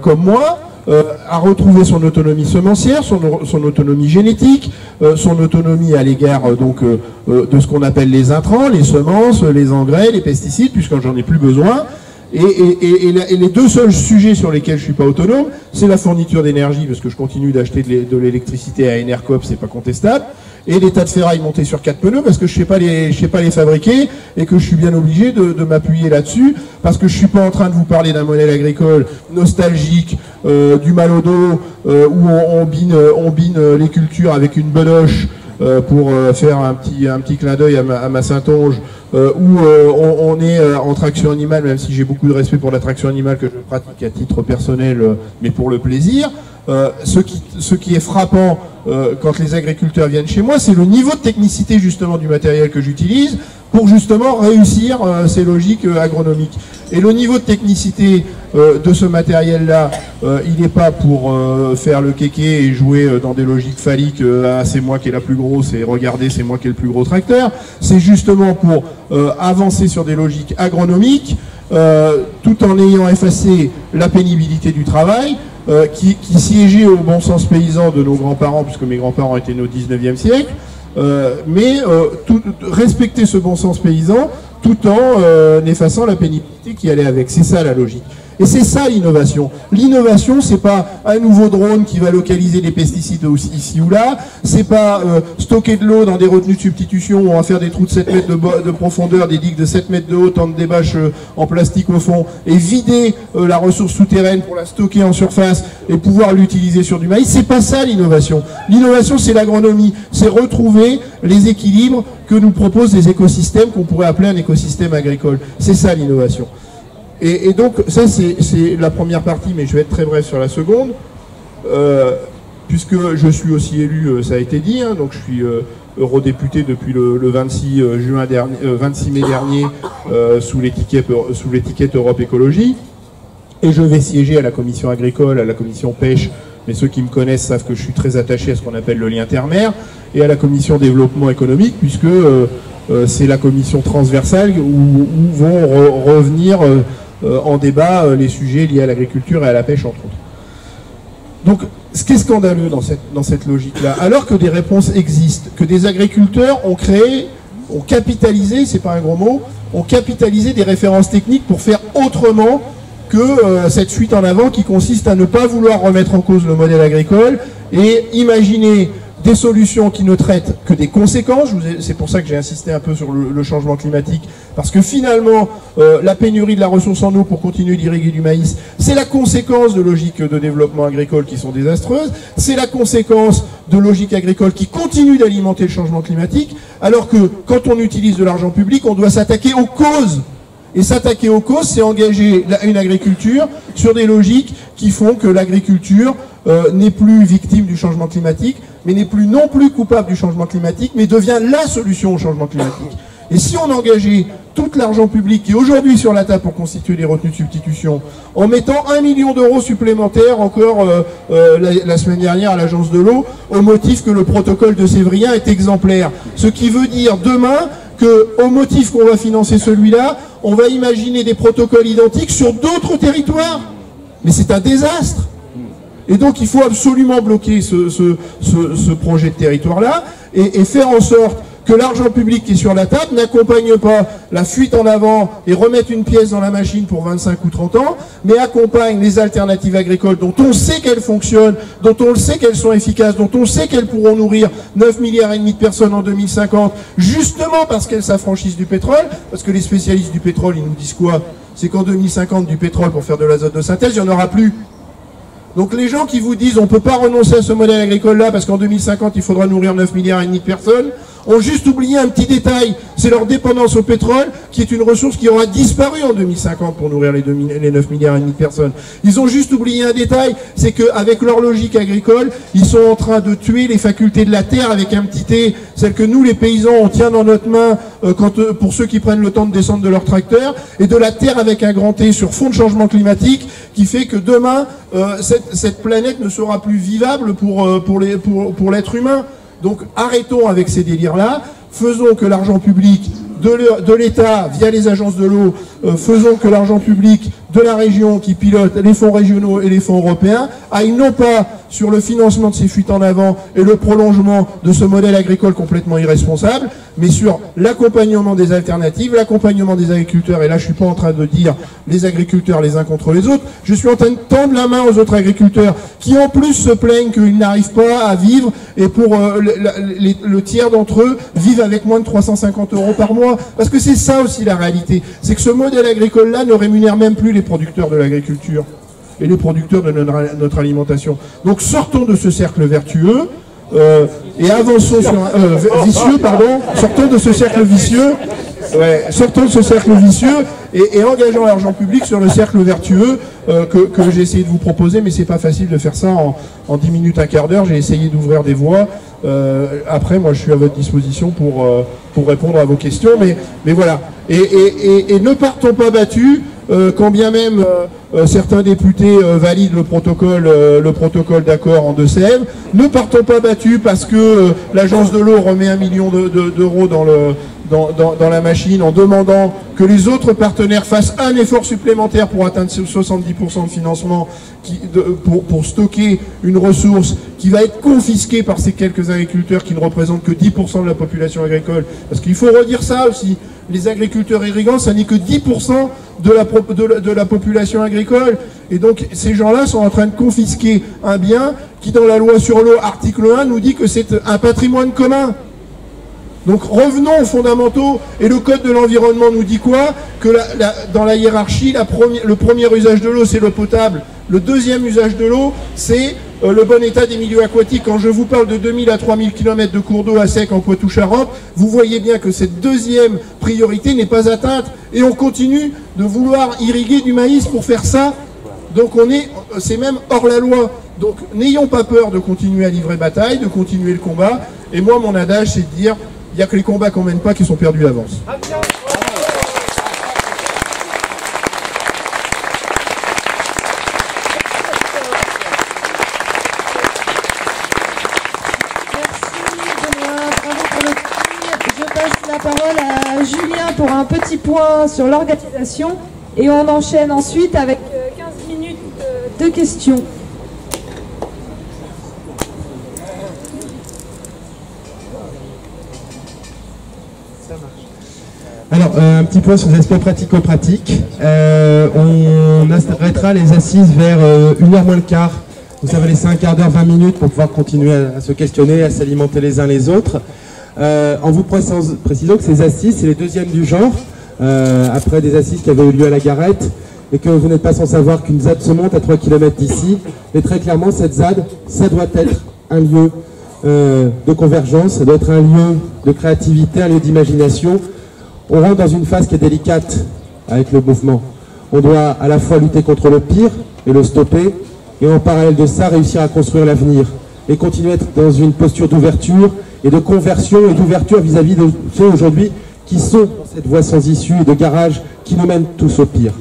M: comme moi a retrouvé son autonomie semencière, son autonomie génétique, son autonomie à l'égard de ce qu'on appelle les intrants, les semences, les engrais, les pesticides, puisque j'en ai plus besoin. Et les deux seuls sujets sur lesquels je suis pas autonome, c'est la fourniture d'énergie, parce que je continue d'acheter de l'électricité à Enercop, c'est pas contestable, et les tas de ferraille montés sur 4 pneus, parce que je sais pas les fabriquer, et que je suis bien obligé de m'appuyer là-dessus, parce que je suis pas en train de vous parler d'un modèle agricole nostalgique, du mal au dos, où on bine les cultures avec une beloche, pour faire un petit clin d'œil à ma Saintonge, où on est en traction animale, même si j'ai beaucoup de respect pour la traction animale que je pratique à titre personnel, mais pour le plaisir. Ce qui est frappant quand les agriculteurs viennent chez moi, c'est le niveau de technicité justement du matériel que j'utilise pour justement réussir ces logiques agronomiques. Et le niveau de technicité de ce matériel-là, il n'est pas pour faire le kéké et jouer dans des logiques phalliques, ah, c'est moi qui est la plus grosse et regardez, c'est moi qui ai le plus gros tracteur. C'est justement pour avancer sur des logiques agronomiques, tout en ayant effacé la pénibilité du travail, qui siégeait au bon sens paysan de nos grands-parents, puisque mes grands-parents étaient nés au 19e siècle, mais respecter ce bon sens paysan tout en effaçant la pénibilité qui allait avec. C'est ça la logique. Et c'est ça l'innovation. L'innovation, c'est pas un nouveau drone qui va localiser les pesticides ici ou là, c'est pas stocker de l'eau dans des retenues de substitution où on va faire des trous de 7 mètres de profondeur, des digues de 7 mètres de haut, tendre des bâches en plastique au fond, et vider la ressource souterraine pour la stocker en surface et pouvoir l'utiliser sur du maïs. C'est pas ça l'innovation. L'innovation, c'est l'agronomie. C'est retrouver les équilibres que nous proposent les écosystèmes qu'on pourrait appeler un écosystème agricole. C'est ça l'innovation. Et donc, ça, c'est la première partie, mais je vais être très bref sur la seconde, puisque je suis aussi élu, ça a été dit, hein, donc je suis eurodéputé depuis le 26 mai dernier sous l'étiquette Europe Écologie, et je vais siéger à la commission agricole, à la commission pêche, mais ceux qui me connaissent savent que je suis très attaché à ce qu'on appelle le lien terre-mer, et à la commission développement économique, puisque c'est la commission transversale où vont revenir en débat les sujets liés à l'agriculture et à la pêche, entre autres. Donc, ce qui est scandaleux dans cette logique-là, alors que des réponses existent, que des agriculteurs ont capitalisé, c'est pas un gros mot, ont capitalisé des références techniques pour faire autrement que cette fuite en avant qui consiste à ne pas vouloir remettre en cause le modèle agricole et imaginer des solutions qui ne traitent que des conséquences. C'est pour ça que j'ai insisté un peu sur le changement climatique, parce que finalement, la pénurie de la ressource en eau pour continuer d'irriguer du maïs, c'est la conséquence de logiques de développement agricole qui sont désastreuses, c'est la conséquence de logiques agricoles qui continuent d'alimenter le changement climatique, alors que quand on utilise de l'argent public, on doit s'attaquer aux causes
N: Et s'attaquer aux causes, c'est engager une agriculture sur des logiques qui font que l'agriculture n'est plus victime du changement climatique, mais n'est plus non plus coupable du changement climatique, mais devient la solution au changement climatique. Et si on engageait tout l'argent public qui est aujourd'hui sur la table pour constituer des retenues de substitution, en mettant 1 million d'euros supplémentaires encore la semaine dernière à l'Agence de l'eau, au motif que le protocole de Sévrien est exemplaire. Ce qui veut dire demain qu'au motif qu'on va financer celui-là, on va imaginer des protocoles identiques sur d'autres territoires. Mais c'est un désastre. Et donc il faut absolument bloquer ce projet de territoire-là et faire en sorte que l'argent public qui est sur la table n'accompagne pas la fuite en avant et remettre une pièce dans la machine pour 25 ou 30 ans, mais accompagne les alternatives agricoles dont on sait qu'elles fonctionnent, dont on le sait qu'elles sont efficaces, dont on sait qu'elles pourront nourrir 9,5 milliards de personnes en 2050, justement parce qu'elles s'affranchissent du pétrole, parce que les spécialistes du pétrole, ils nous disent quoi? C'est qu'en 2050, du pétrole pour faire de l'azote de synthèse, il n'y en aura plus. Donc les gens qui vous disent on ne peut pas renoncer à ce modèle agricole-là parce qu'en 2050, il faudra nourrir 9,5 milliards de personnes, ont juste oublié un petit détail, c'est leur dépendance au pétrole, qui est une ressource qui aura disparu en 2050 pour nourrir les 9,5 milliards de personnes. Ils ont juste oublié un détail, c'est qu'avec leur logique agricole, ils sont en train de tuer les facultés de la terre avec un petit T, celle que nous les paysans, on tient dans notre main pour ceux qui prennent le temps de descendre de leur tracteur, et de la terre avec un grand T sur fond de changement climatique, qui fait que demain, cette planète ne sera plus vivable pour l'être humain. Donc arrêtons avec ces délires-là, faisons que l'argent public de l'État, via les agences de l'eau, faisons que l'argent public de la région qui pilote les fonds régionaux et les fonds européens aille non pas sur le financement de ces fuites en avant et le prolongement de ce modèle agricole complètement irresponsable, mais sur l'accompagnement des alternatives, l'accompagnement des agriculteurs. Et là, je suis pas en train de dire les agriculteurs les uns contre les autres, je suis en train de tendre la main aux autres agriculteurs qui en plus se plaignent qu'ils n'arrivent pas à vivre, et pour le tiers d'entre eux vivent avec moins de 350 € par mois. Parce que c'est ça aussi la réalité, c'est que ce modèle agricole-là ne rémunère même plus les producteurs de l'agriculture et les producteurs de notre alimentation. Donc sortons de ce cercle vertueux et avançons sur vicieux, pardon, sortons de ce cercle vicieux, sortons de ce cercle vicieux et engageons l'argent public sur le cercle vertueux que j'ai essayé de vous proposer, mais c'est pas facile de faire ça en 10 minutes, un quart d'heure. J'ai essayé d'ouvrir des voies. Après, moi, je suis à votre disposition pour répondre à vos questions, mais voilà. Et ne partons pas battus, quand bien même certains députés valident le protocole d'accord en Deux-Sèvres. Ne partons pas battus parce que l'agence de l'eau remet 1 million d'euros dans la machine en demandant que les autres partenaires fassent un effort supplémentaire pour atteindre 70% de financement pour stocker une ressource qui va être confisquée par ces quelques agriculteurs qui ne représentent que 10% de la population agricole. Parce qu'il faut redire ça aussi, les agriculteurs irrigants, ça n'est que 10% de la population agricole. Et donc ces gens-là sont en train de confisquer un bien qui, dans la loi sur l'eau, article 1, nous dit que c'est un patrimoine commun. Donc revenons aux fondamentaux, et le code de l'environnement nous dit quoi? Que dans la hiérarchie, le premier usage de l'eau, c'est l'eau potable. Le deuxième usage de l'eau, c'est le bon état des milieux aquatiques. Quand je vous parle de 2000 à 3000 km de cours d'eau à sec en Poitou-Charentes, vous voyez bien que cette deuxième priorité n'est pas atteinte. Et on continue de vouloir irriguer du maïs pour faire ça. Donc c'est même hors la loi. Donc n'ayons pas peur de continuer à livrer bataille, de continuer le combat. Et moi, mon adage, c'est de dire, il n'y a que les combats qu'on mène pas qui sont perdus d'avance.
A: La parole à Julien pour un petit point sur l'organisation, et on enchaîne ensuite avec 15 minutes de questions.
I: Alors, un petit point sur les aspects pratico-pratiques. On arrêtera les assises vers 1h moins le quart. Vous avez laissé un quart d'heure, 20 minutes pour pouvoir continuer à se questionner, à s'alimenter les uns les autres. En vous précisant que ces assises, c'est les deuxièmes du genre, après des assises qui avaient eu lieu à la Garette, et que vous n'êtes pas sans savoir qu'une ZAD se monte à 3 km d'ici. Et très clairement, cette ZAD, ça doit être un lieu de convergence, ça doit être un lieu de créativité, un lieu d'imagination. On rentre dans une phase qui est délicate avec le mouvement. On doit à la fois lutter contre le pire et le stopper, et en parallèle de ça, réussir à construire l'avenir et continuer à être dans une posture d'ouverture et de conversion et d'ouverture vis-à-vis de ceux aujourd'hui qui sont dans cette voie sans issue et de garage qui nous mènent tous au pire.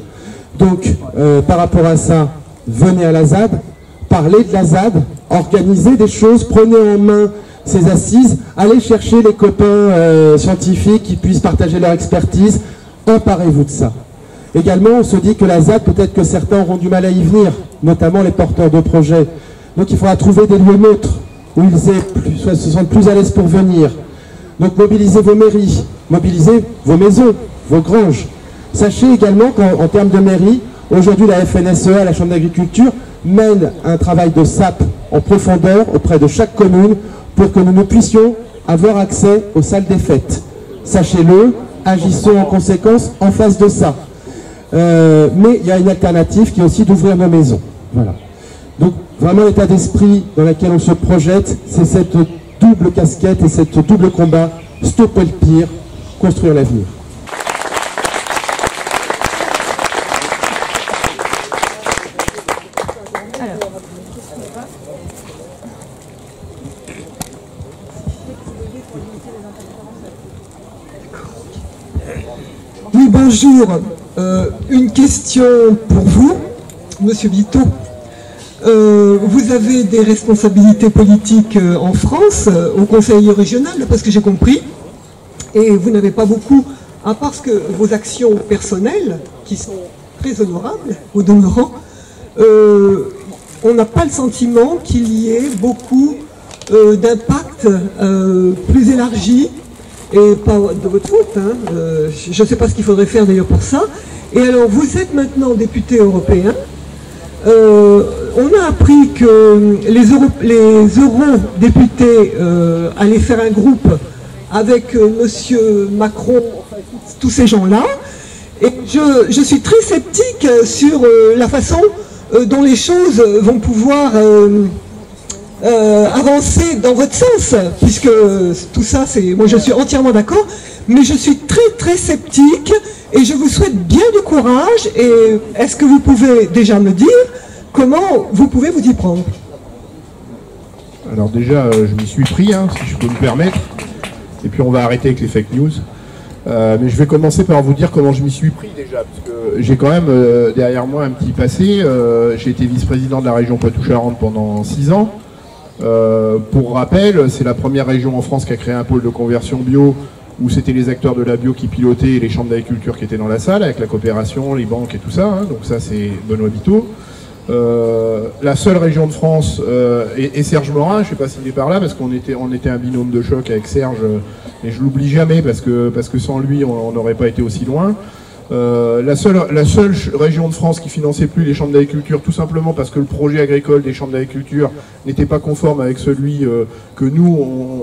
I: Donc, par rapport à ça, venez à la ZAD, parlez de la ZAD, organisez des choses, prenez en main ces assises, allez chercher les copains scientifiques qui puissent partager leur expertise, emparez-vous de ça. Également, on se dit que la ZAD, peut-être que certains auront du mal à y venir, notamment les porteurs de projets. Donc il faudra trouver des lieux neutres, où ils se sentent plus à l'aise pour venir. Donc mobilisez vos mairies, mobilisez vos maisons, vos granges. Sachez également qu'en termes de mairie, aujourd'hui la FNSEA, la Chambre d'agriculture, mène un travail de SAP en profondeur auprès de chaque commune pour que nous puissions avoir accès aux salles des fêtes. Sachez-le, agissons en conséquence en face de ça. Mais il y a une alternative qui est aussi d'ouvrir nos maisons. Voilà. Donc vraiment l'état d'esprit dans lequel on se projette, c'est cette double casquette et cette double combat, stopper le pire, construire l'avenir.
O: Oui, bonjour. Une question pour vous, Monsieur Vito. Vous avez des responsabilités politiques en France, au Conseil régional, d'après ce que j'ai compris, et vous n'avez pas beaucoup, à part que vos actions personnelles, qui sont très honorables, au demeurant, on n'a pas le sentiment qu'il y ait beaucoup d'impact plus élargi, et pas de votre faute, hein. Je ne sais pas ce qu'il faudrait faire d'ailleurs pour ça. Et alors, vous êtes maintenant député européen. On a appris que les eurodéputés allaient faire un groupe avec Monsieur Macron, tous ces gens-là. Et je suis très sceptique sur la façon dont les choses vont pouvoir avancer dans votre sens, puisque tout ça, moi je suis entièrement d'accord, mais je suis très très sceptique et je vous souhaite bien du courage. Et est-ce que vous pouvez déjà me dire comment vous pouvez vous y prendre?
M: Alors déjà, je m'y suis pris, hein, si je peux me permettre, et puis on va arrêter avec les fake news. Mais je vais commencer par vous dire comment je m'y suis pris déjà, parce que j'ai quand même derrière moi un petit passé. J'ai été vice-président de la région Poitou-Charentes pendant 6 ans. Pour rappel, c'est la première région en France qui a créé un pôle de conversion bio, où c'était les acteurs de la bio qui pilotaient et les chambres d'agriculture qui étaient dans la salle, avec la coopération, les banques et tout ça, hein. Donc ça c'est Benoît Vito. La seule région de France, et Serge Morin, je ne sais pas s'il est par là, parce qu'on était un binôme de choc avec Serge, et je l'oublie jamais, parce que sans lui on n'aurait pas été aussi loin. La seule région de France qui finançait plus les chambres d'agriculture, tout simplement parce que le projet agricole des chambres d'agriculture n'était pas conforme avec celui que nous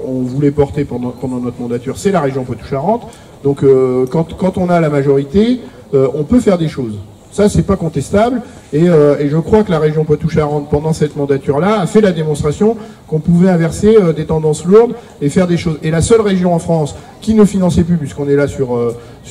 M: on voulait porter pendant notre mandature, c'est la région Poitou-Charentes. Donc quand on a la majorité, on peut faire des choses. Ça, c'est pas contestable, et je crois que la région Poitou-Charentes, pendant cette mandature-là, a fait la démonstration qu'on pouvait inverser des tendances lourdes et faire des choses. Et la seule région en France qui ne finançait plus, puisqu'on est là sur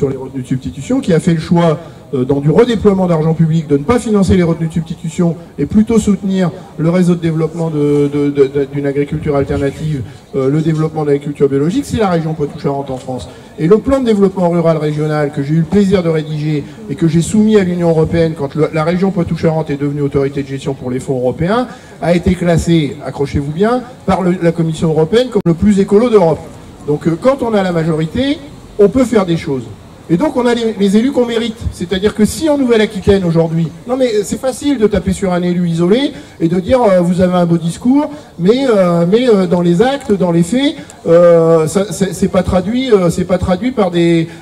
M: les retenues de substitution, qui a fait le choix, dans du redéploiement d'argent public, de ne pas financer les retenues de substitution et plutôt soutenir le réseau de développement d'une agriculture alternative, le développement de l'agriculture biologique, c'est la région Poitou-Charentes en France. Et le plan de développement rural régional que j'ai eu le plaisir de rédiger et que j'ai soumis à l'Union européenne quand la région Poitou-Charentes est devenue autorité de gestion pour les fonds européens, a été classé, accrochez-vous bien, par la Commission européenne comme le plus écolo d'Europe. Donc quand on a la majorité, on peut faire des choses. Et donc on a les élus qu'on mérite. C'est-à-dire que si en Nouvelle-Aquitaine aujourd'hui, non mais c'est facile de taper sur un élu isolé et de dire vous avez un beau discours, mais dans les actes, dans les faits, c'est pas traduit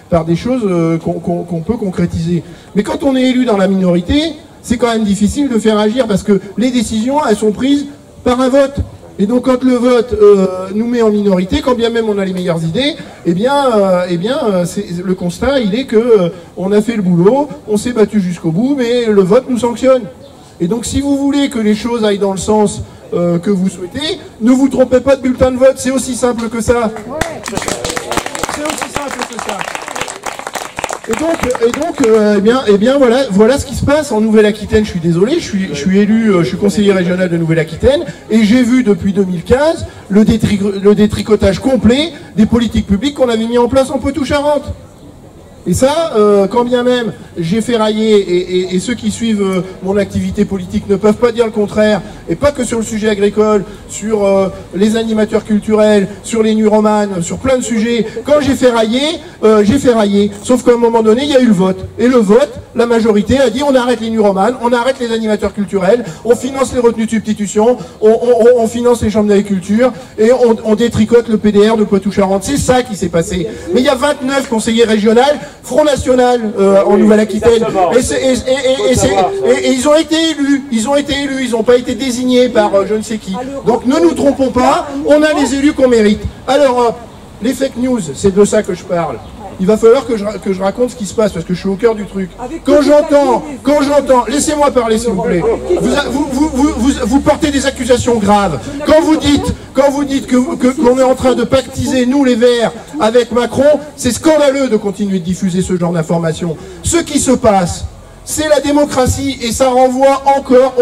M: par des choses qu'on peut concrétiser. Mais quand on est élu dans la minorité, c'est quand même difficile de faire agir parce que les décisions, elles sont prises par un vote. Et donc quand le vote nous met en minorité, quand bien même on a les meilleures idées, le constat il est que on a fait le boulot, on s'est battu jusqu'au bout, mais le vote nous sanctionne. Et donc si vous voulez que les choses aillent dans le sens que vous souhaitez, ne vous trompez pas de bulletin de vote, c'est aussi simple que ça. C'est aussi simple que ça.
N: Eh bien voilà ce qui se passe en Nouvelle-Aquitaine. Je suis désolé, je suis élu, je suis conseiller régional de Nouvelle-Aquitaine et j'ai vu depuis 2015 le détricotage complet des politiques publiques qu'on avait mis en place en Poitou-Charentes. Et ça, quand bien même j'ai ferraillé, et ceux qui suivent mon activité politique ne peuvent pas dire le contraire, et pas que sur le sujet agricole, sur les animateurs culturels, sur les nuromanes, sur plein de sujets, quand j'ai ferraillé, sauf qu'à un moment donné, il y a eu le vote. Et le vote, la majorité a dit on arrête les nuromanes, on arrête les animateurs culturels, on finance les retenues de substitution, on finance les chambres d'agriculture, et on détricote le PDR de Poitou-Charentes. C'est ça qui s'est passé. Mais il y a 29 conseillers régionaux, Front National en Nouvelle-Aquitaine, et ils ont été élus, ils n'ont pas été désignés par je ne sais qui. Donc ne nous trompons pas, on a les élus qu'on mérite. Alors, les fake news, c'est de ça que je parle. Il va falloir que je raconte ce qui se passe, parce que je suis au cœur du truc. Quand j'entends, laissez-moi parler s'il vous plaît, vous portez des accusations graves. Quand vous dites qu'on est en train de pactiser, nous les Verts, avec Macron, c'est scandaleux de continuer de diffuser ce genre d'informations. Ce qui se passe, c'est la démocratie, et ça renvoie encore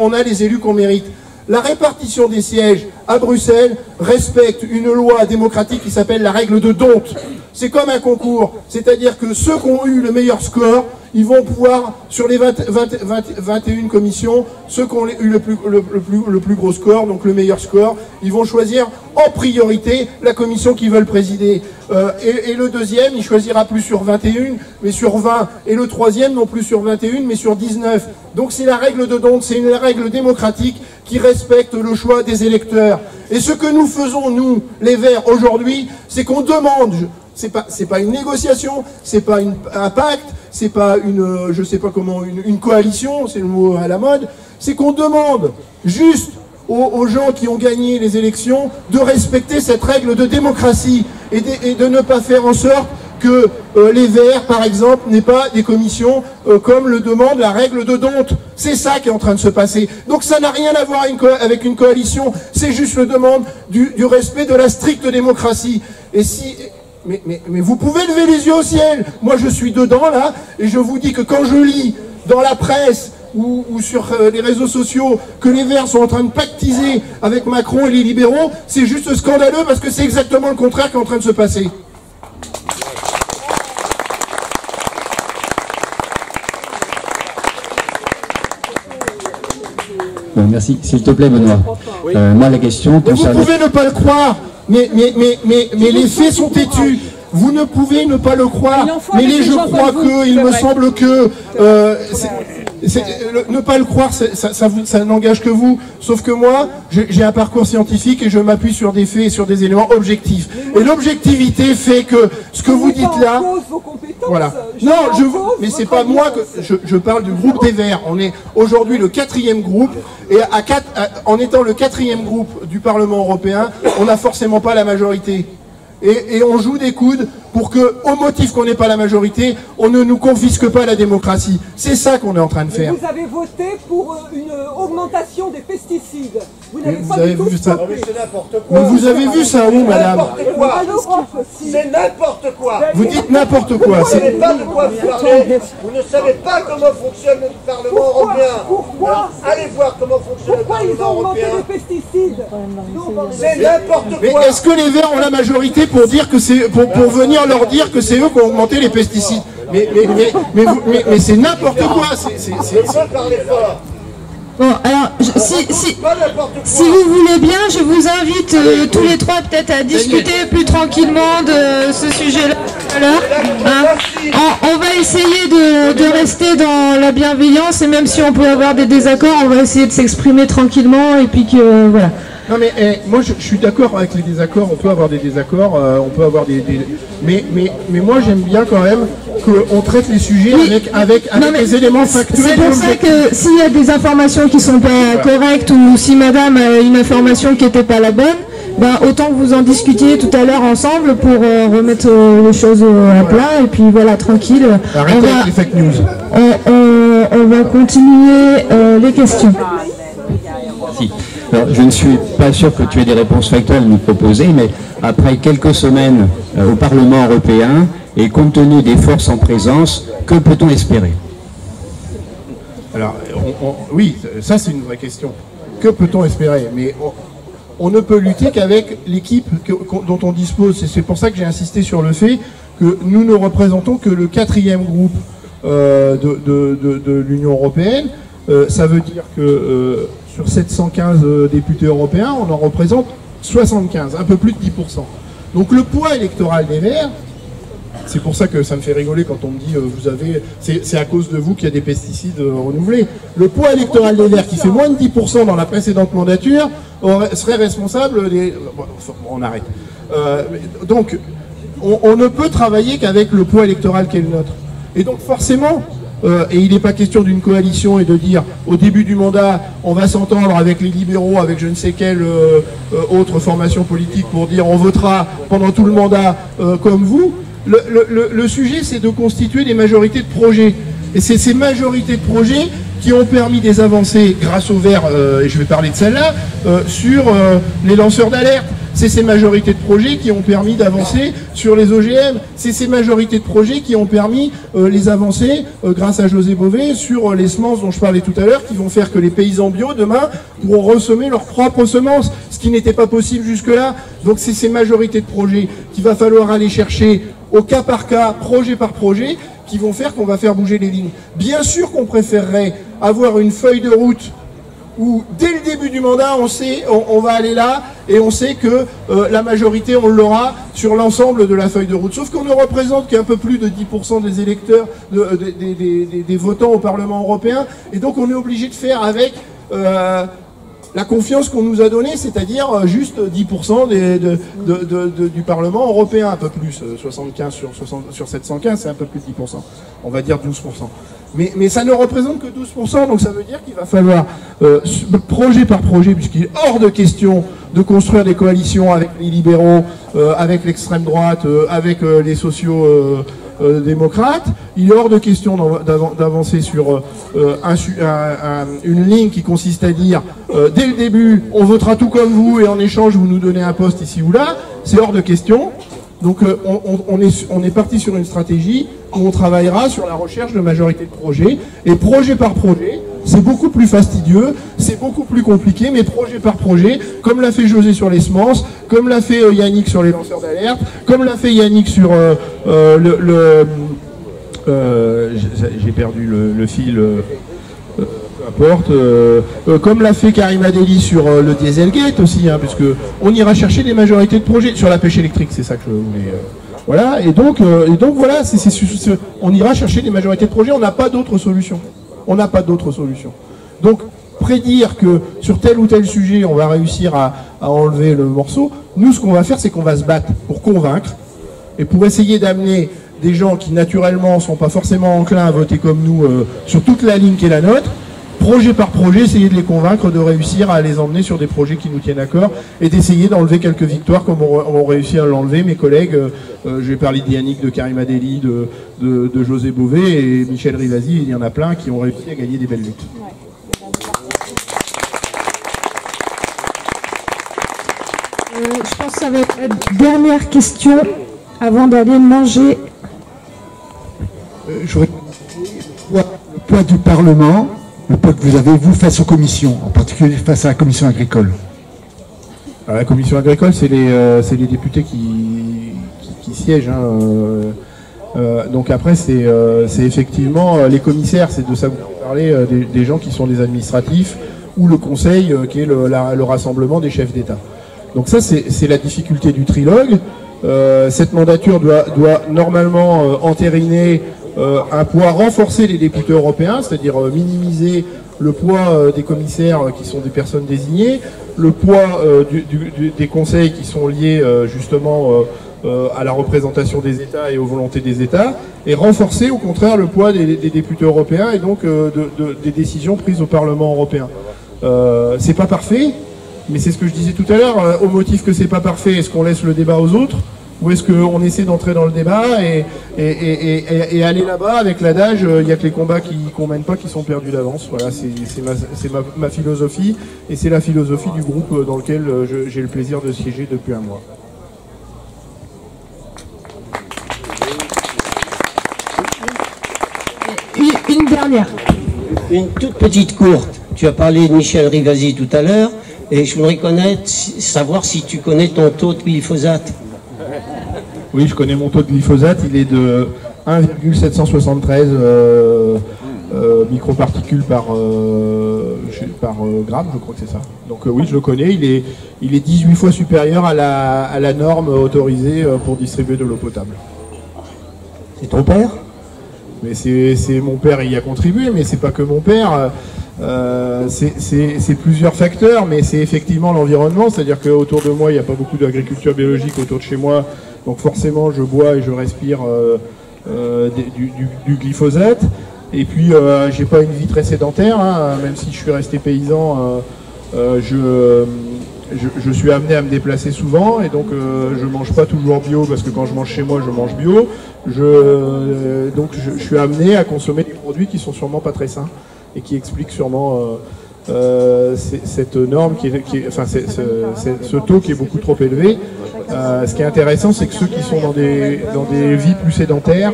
N: on a les élus qu'on mérite. La répartition des sièges à Bruxelles respecte une loi démocratique qui s'appelle la règle de D'Hondt. C'est comme un concours, c'est-à-dire que ceux qui ont eu le meilleur score, ils vont pouvoir, sur les 21 commissions, ceux qui ont eu le plus gros score, donc le meilleur score, ils vont choisir en priorité la commission qu'ils veulent présider. Et le deuxième, il choisira plus sur 21, mais sur 20. Et le troisième, non plus sur 21, mais sur 19. Donc c'est la règle de D'Hondt, c'est une règle démocratique qui respecte le choix des électeurs. Et ce que nous faisons, nous, les Verts, aujourd'hui, c'est qu'on demande, c'est pas une négociation, c'est pas un pacte, c'est pas je sais pas comment, une coalition, c'est le mot à la mode, c'est qu'on demande juste aux gens qui ont gagné les élections de respecter cette règle de démocratie et de ne pas faire en sorte que les Verts, par exemple, n'aient pas des commissions comme le demande la règle de D'Hondt. C'est ça qui est en train de se passer. Donc ça n'a rien à voir avec une coalition, c'est juste le demande du respect de la stricte démocratie. Et si... Mais vous pouvez lever les yeux au ciel. Moi je suis dedans là, et je vous dis que quand je lis dans la presse ou sur les réseaux sociaux que les Verts sont en train de pactiser avec Macron et les libéraux, c'est juste scandaleux parce que c'est exactement le contraire qui est en train de se passer.
P: Bon, merci. S'il te plaît, Benoît. Moi, la question concerne...
N: Vous pouvez ne pas le croire, mais les faits sont têtus. Vous ne pouvez ne pas le croire, mais je crois que, il me semble que... ne pas le croire, ça n'engage que vous. Sauf que moi, j'ai un parcours scientifique et je m'appuie sur des faits et sur des éléments objectifs. Et l'objectivité fait que ce que vous dites là... Voilà. Non, mais c'est pas moi que... Je parle du groupe des Verts. On est aujourd'hui le 4e groupe. Et en étant le 4e groupe du Parlement européen, on n'a forcément pas la majorité. Et on joue des coudes pour que, au motif qu'on n'ait pas la majorité, on ne nous confisque pas la démocratie. C'est ça qu'on est en train de faire.
Q: Vous avez voté pour une augmentation des pesticides. Vous n'avez pas
N: vu ça.
Q: c'est n'importe quoi.
N: Mais vous avez vu ça où, madame?
Q: C'est n'importe quoi.
N: Vous dites n'importe quoi.
Q: Vous ne savez pas de quoi vous parlez. Vous ne savez pas comment fonctionne le Parlement européen. Pourquoi? Allez voir comment fonctionne le Parlement européen. Pourquoi ils ont augmenté les pesticides? C'est n'importe quoi.
N: Mais est-ce que les Verts ont la majorité pour dire que c'est pour venir leur dire que c'est eux qui ont augmenté les pesticides? Mais c'est n'importe quoi.
A: Bon, alors, si vous voulez bien, je vous invite tous les trois peut-être à discuter plus tranquillement de ce sujet-là tout à l'heure. Hein. On va essayer de rester dans la bienveillance, et même si on peut avoir des désaccords, on va essayer de s'exprimer tranquillement, et puis que, voilà.
N: Non mais moi je suis d'accord avec les désaccords, on peut avoir des désaccords, on peut avoir mais moi j'aime bien quand même qu'on traite les sujets avec des éléments factuels.
A: C'est pour ça que s'il y a des informations qui sont pas correctes, ou si madame a une information qui n'était pas la bonne, ben, autant que vous en discutiez tout à l'heure ensemble pour remettre les choses à plat, et puis voilà, tranquille.
N: Arrêtez avec les fake news.
A: On va continuer les questions.
P: Merci. Alors, je ne suis pas sûr que tu aies des réponses factuelles à nous proposer, mais après quelques semaines au Parlement européen Et compte tenu des forces en présence, que peut-on espérer?
N: Alors, oui, ça c'est une vraie question. Que peut-on espérer? Mais on ne peut lutter qu'avec l'équipe dont on dispose. C'est pour ça que j'ai insisté sur le fait que nous ne représentons que le 4e groupe de l'Union européenne. Ça veut dire que sur 715 députés européens, on en représente 75, un peu plus de 10%. Donc le poids électoral des Verts, c'est pour ça que ça me fait rigoler quand on me dit c'est à cause de vous qu'il y a des pesticides renouvelés. Le poids électoral des Verts, qui fait moins de 10% dans la précédente mandature, serait responsable des... Bon, on arrête. Donc, on ne peut travailler qu'avec le poids électoral qui est le nôtre. Et donc forcément, et il n'est pas question d'une coalition et de dire au début du mandat on va s'entendre avec les libéraux, avec je ne sais quelle autre formation politique pour dire on votera pendant tout le mandat comme vous. Le sujet, c'est de constituer des majorités de projets. Et c'est ces majorités de projets qui ont permis des avancées grâce aux Verts, et je vais parler de celle-là, sur les lanceurs d'alerte. C'est ces majorités de projets qui ont permis d'avancer sur les OGM. C'est ces majorités de projets qui ont permis les avancées, grâce à José Bové, sur les semences dont je parlais tout à l'heure, qui vont faire que les paysans bio, demain, pourront ressemer leurs propres semences, ce qui n'était pas possible jusque-là. Donc c'est ces majorités de projets qu'il va falloir aller chercher au cas par cas, projet par projet, qui vont faire qu'on va faire bouger les lignes. Bien sûr qu'on préférerait avoir une feuille de route où dès le début du mandat, on sait, on va aller là, et on sait que la majorité, on l'aura sur l'ensemble de la feuille de route. Sauf qu'on ne représente qu'un peu plus de 10% des électeurs, des votants au Parlement européen, et donc on est obligé de faire avec la confiance qu'on nous a donnée, c'est-à-dire juste 10% du Parlement européen, un peu plus, 75 sur 715, c'est un peu plus de 10%, on va dire 12%. Mais ça ne représente que 12%, donc ça veut dire qu'il va falloir, projet par projet, puisqu'il est hors de question de construire des coalitions avec les libéraux, avec l'extrême droite, avec les sociaux-démocrates, il est hors de question d'avancer sur une ligne qui consiste à dire, dès le début, on votera tout comme vous, et en échange, vous nous donnez un poste ici ou là, c'est hors de question. Donc on est parti sur une stratégie où on travaillera sur la recherche de majorité de projets, et projet par projet, c'est beaucoup plus fastidieux, c'est beaucoup plus compliqué, mais projet par projet, comme l'a fait José sur les semences, comme l'a fait Yannick sur les lanceurs d'alerte, comme l'a fait Yannick sur j'ai perdu le fil... importe, comme l'a fait Karima Deli sur le Dieselgate aussi, hein, puisque on ira chercher des majorités de projets sur la pêche électrique, c'est ça que je voulais. Voilà, et donc voilà, on ira chercher des majorités de projets, on n'a pas d'autre solution. On n'a pas d'autre solution. Donc, prédire que sur tel ou tel sujet, on va réussir à enlever le morceau, nous, ce qu'on va faire, c'est qu'on va se battre pour convaincre, et pour essayer d'amener des gens qui, naturellement, ne sont pas forcément enclins à voter comme nous sur toute la ligne qui est la nôtre, projet par projet, essayer de les convaincre, de réussir à les emmener sur des projets qui nous tiennent à cœur, et d'essayer d'enlever quelques victoires comme on réussi à l'enlever mes collègues. Je vais parler de Yannick, de Karima Deli, de José Bové et Michel Rivasi, il y en a plein qui ont réussi à gagner des belles luttes.
A: Je pense que ça va être la dernière question avant d'aller manger.
R: Le poids du Parlement, le poids que vous avez, vous, face aux commissions, en particulier face à la commission agricole.
N: Alors, la commission agricole, c'est les députés qui siègent. Hein, donc après, c'est effectivement les commissaires, c'est de ça que vous parlez, des gens qui sont des administratifs, ou le conseil qui est le rassemblement des chefs d'État. Donc ça, c'est la difficulté du trilogue. Cette mandature doit normalement entériner un poids renforcé des députés européens, c'est-à-dire minimiser le poids des commissaires qui sont des personnes désignées, le poids des conseils qui sont liés justement à la représentation des États et aux volontés des États, et renforcer au contraire le poids des députés européens et donc des décisions prises au Parlement européen. C'est pas parfait, mais c'est ce que je disais tout à l'heure, au motif que c'est pas parfait, est-ce qu'on laisse le débat aux autres ? Ou est-ce qu'on essaie d'entrer dans le débat et aller là-bas avec l'adage, il n'y a que les combats qu'on mène pas qui sont perdus d'avance. Voilà, c'est ma philosophie, et c'est la philosophie du groupe dans lequel j'ai le plaisir de siéger depuis un mois.
S: dernière.
T: Une toute petite courte. Tu as parlé de Michel Rivasi tout à l'heure, et je voudrais savoir si tu connais ton taux de glyphosate.
E: Oui, je connais mon taux de glyphosate, il est de 1,773 microparticules par gramme, je crois que c'est ça. Donc oui, je le connais, il est 18 fois supérieur à la norme autorisée pour distribuer de l'eau potable.
T: C'est ton père?
E: Mais c'est mon père, il y a contribué, mais c'est pas que mon père. C'est plusieurs facteurs, mais c'est effectivement l'environnement, c'est-à-dire qu'autour de moi, il n'y a pas beaucoup d'agriculture biologique autour de chez moi, donc forcément je bois et je respire du glyphosate. Et puis j'ai pas une vie très sédentaire, hein, même si je suis resté paysan, je suis amené à me déplacer souvent, et donc je mange pas toujours bio, parce que quand je mange chez moi, je mange bio. Donc je suis amené à consommer des produits qui sont sûrement pas très sains, et qui expliquent sûrement cette norme, ce taux qui est beaucoup trop élevé. Ce qui est intéressant, c'est que ceux qui sont dans des vies plus sédentaires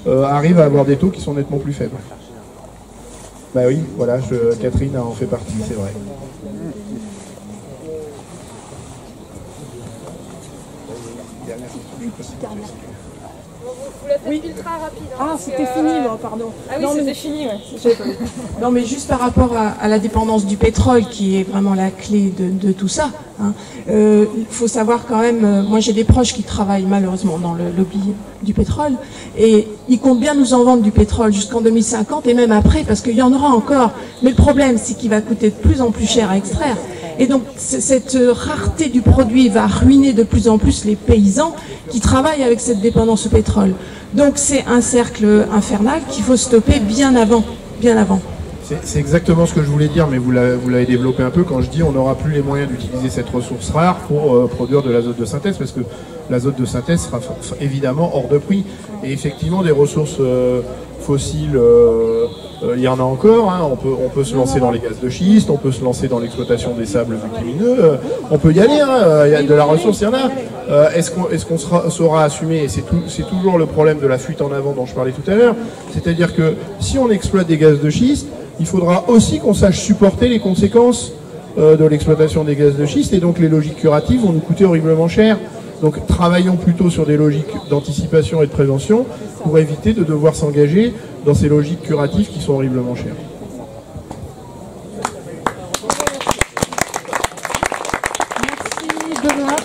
E: arrivent à avoir des taux qui sont nettement plus faibles. Bah oui, voilà, Catherine en fait partie, c'est vrai.
C: Vous la faites ultra rapide. Hein,
S: Ah, c'était fini, pardon.
C: Ah oui, c'était fini, ouais.
S: Non, mais juste par rapport à la dépendance du pétrole, qui est vraiment la clé de tout ça, hein, il faut savoir quand même, moi j'ai des proches qui travaillent malheureusement dans le lobby du pétrole, et ils comptent bien nous en vendre du pétrole jusqu'en 2050 et même après, parce qu'il y en aura encore. Mais le problème, c'est qu'il va coûter de plus en plus cher à extraire. Et donc cette rareté du produit va ruiner de plus en plus les paysans qui travaillent avec cette dépendance au pétrole. Donc c'est un cercle infernal qu'il faut stopper bien avant, bien avant.
E: C'est exactement ce que je voulais dire, mais vous l'avez développé un peu quand je dis on n'aura plus les moyens d'utiliser cette ressource rare pour produire de l'azote de synthèse, parce que l'azote de synthèse sera évidemment hors de prix. Et effectivement, des ressources fossiles, il y en a encore, hein. On peut se lancer dans les gaz de schiste, on peut se lancer dans l'exploitation des sables bitumineux, on peut y aller, hein. Il y a de la ressource, il y en a. Est-ce qu'on saura assumer, et c'est toujours le problème de la fuite en avant dont je parlais tout à l'heure, c'est-à-dire que si on exploite des gaz de schiste, il faudra aussi qu'on sache supporter les conséquences de l'exploitation des gaz de schiste, et donc les logiques curatives vont nous coûter horriblement cher. Donc travaillons plutôt sur des logiques d'anticipation et de prévention pour éviter de devoir s'engager dans ces logiques curatives qui sont horriblement chères.
A: Merci Benoît,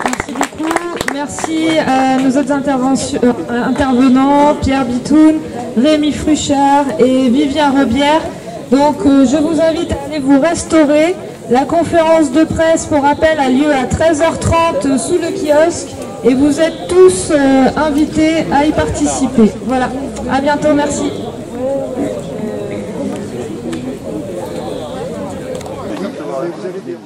A: merci beaucoup. Merci à nos autres intervenants, Pierre Bitoun, Rémi Fruchard et Vivien Rebière. Donc je vous invite à aller vous restaurer. La conférence de presse, pour rappel, a lieu à 13h30 sous le kiosque, et vous êtes tous invités à y participer. Voilà, à bientôt, merci.
Q: Vous avez des...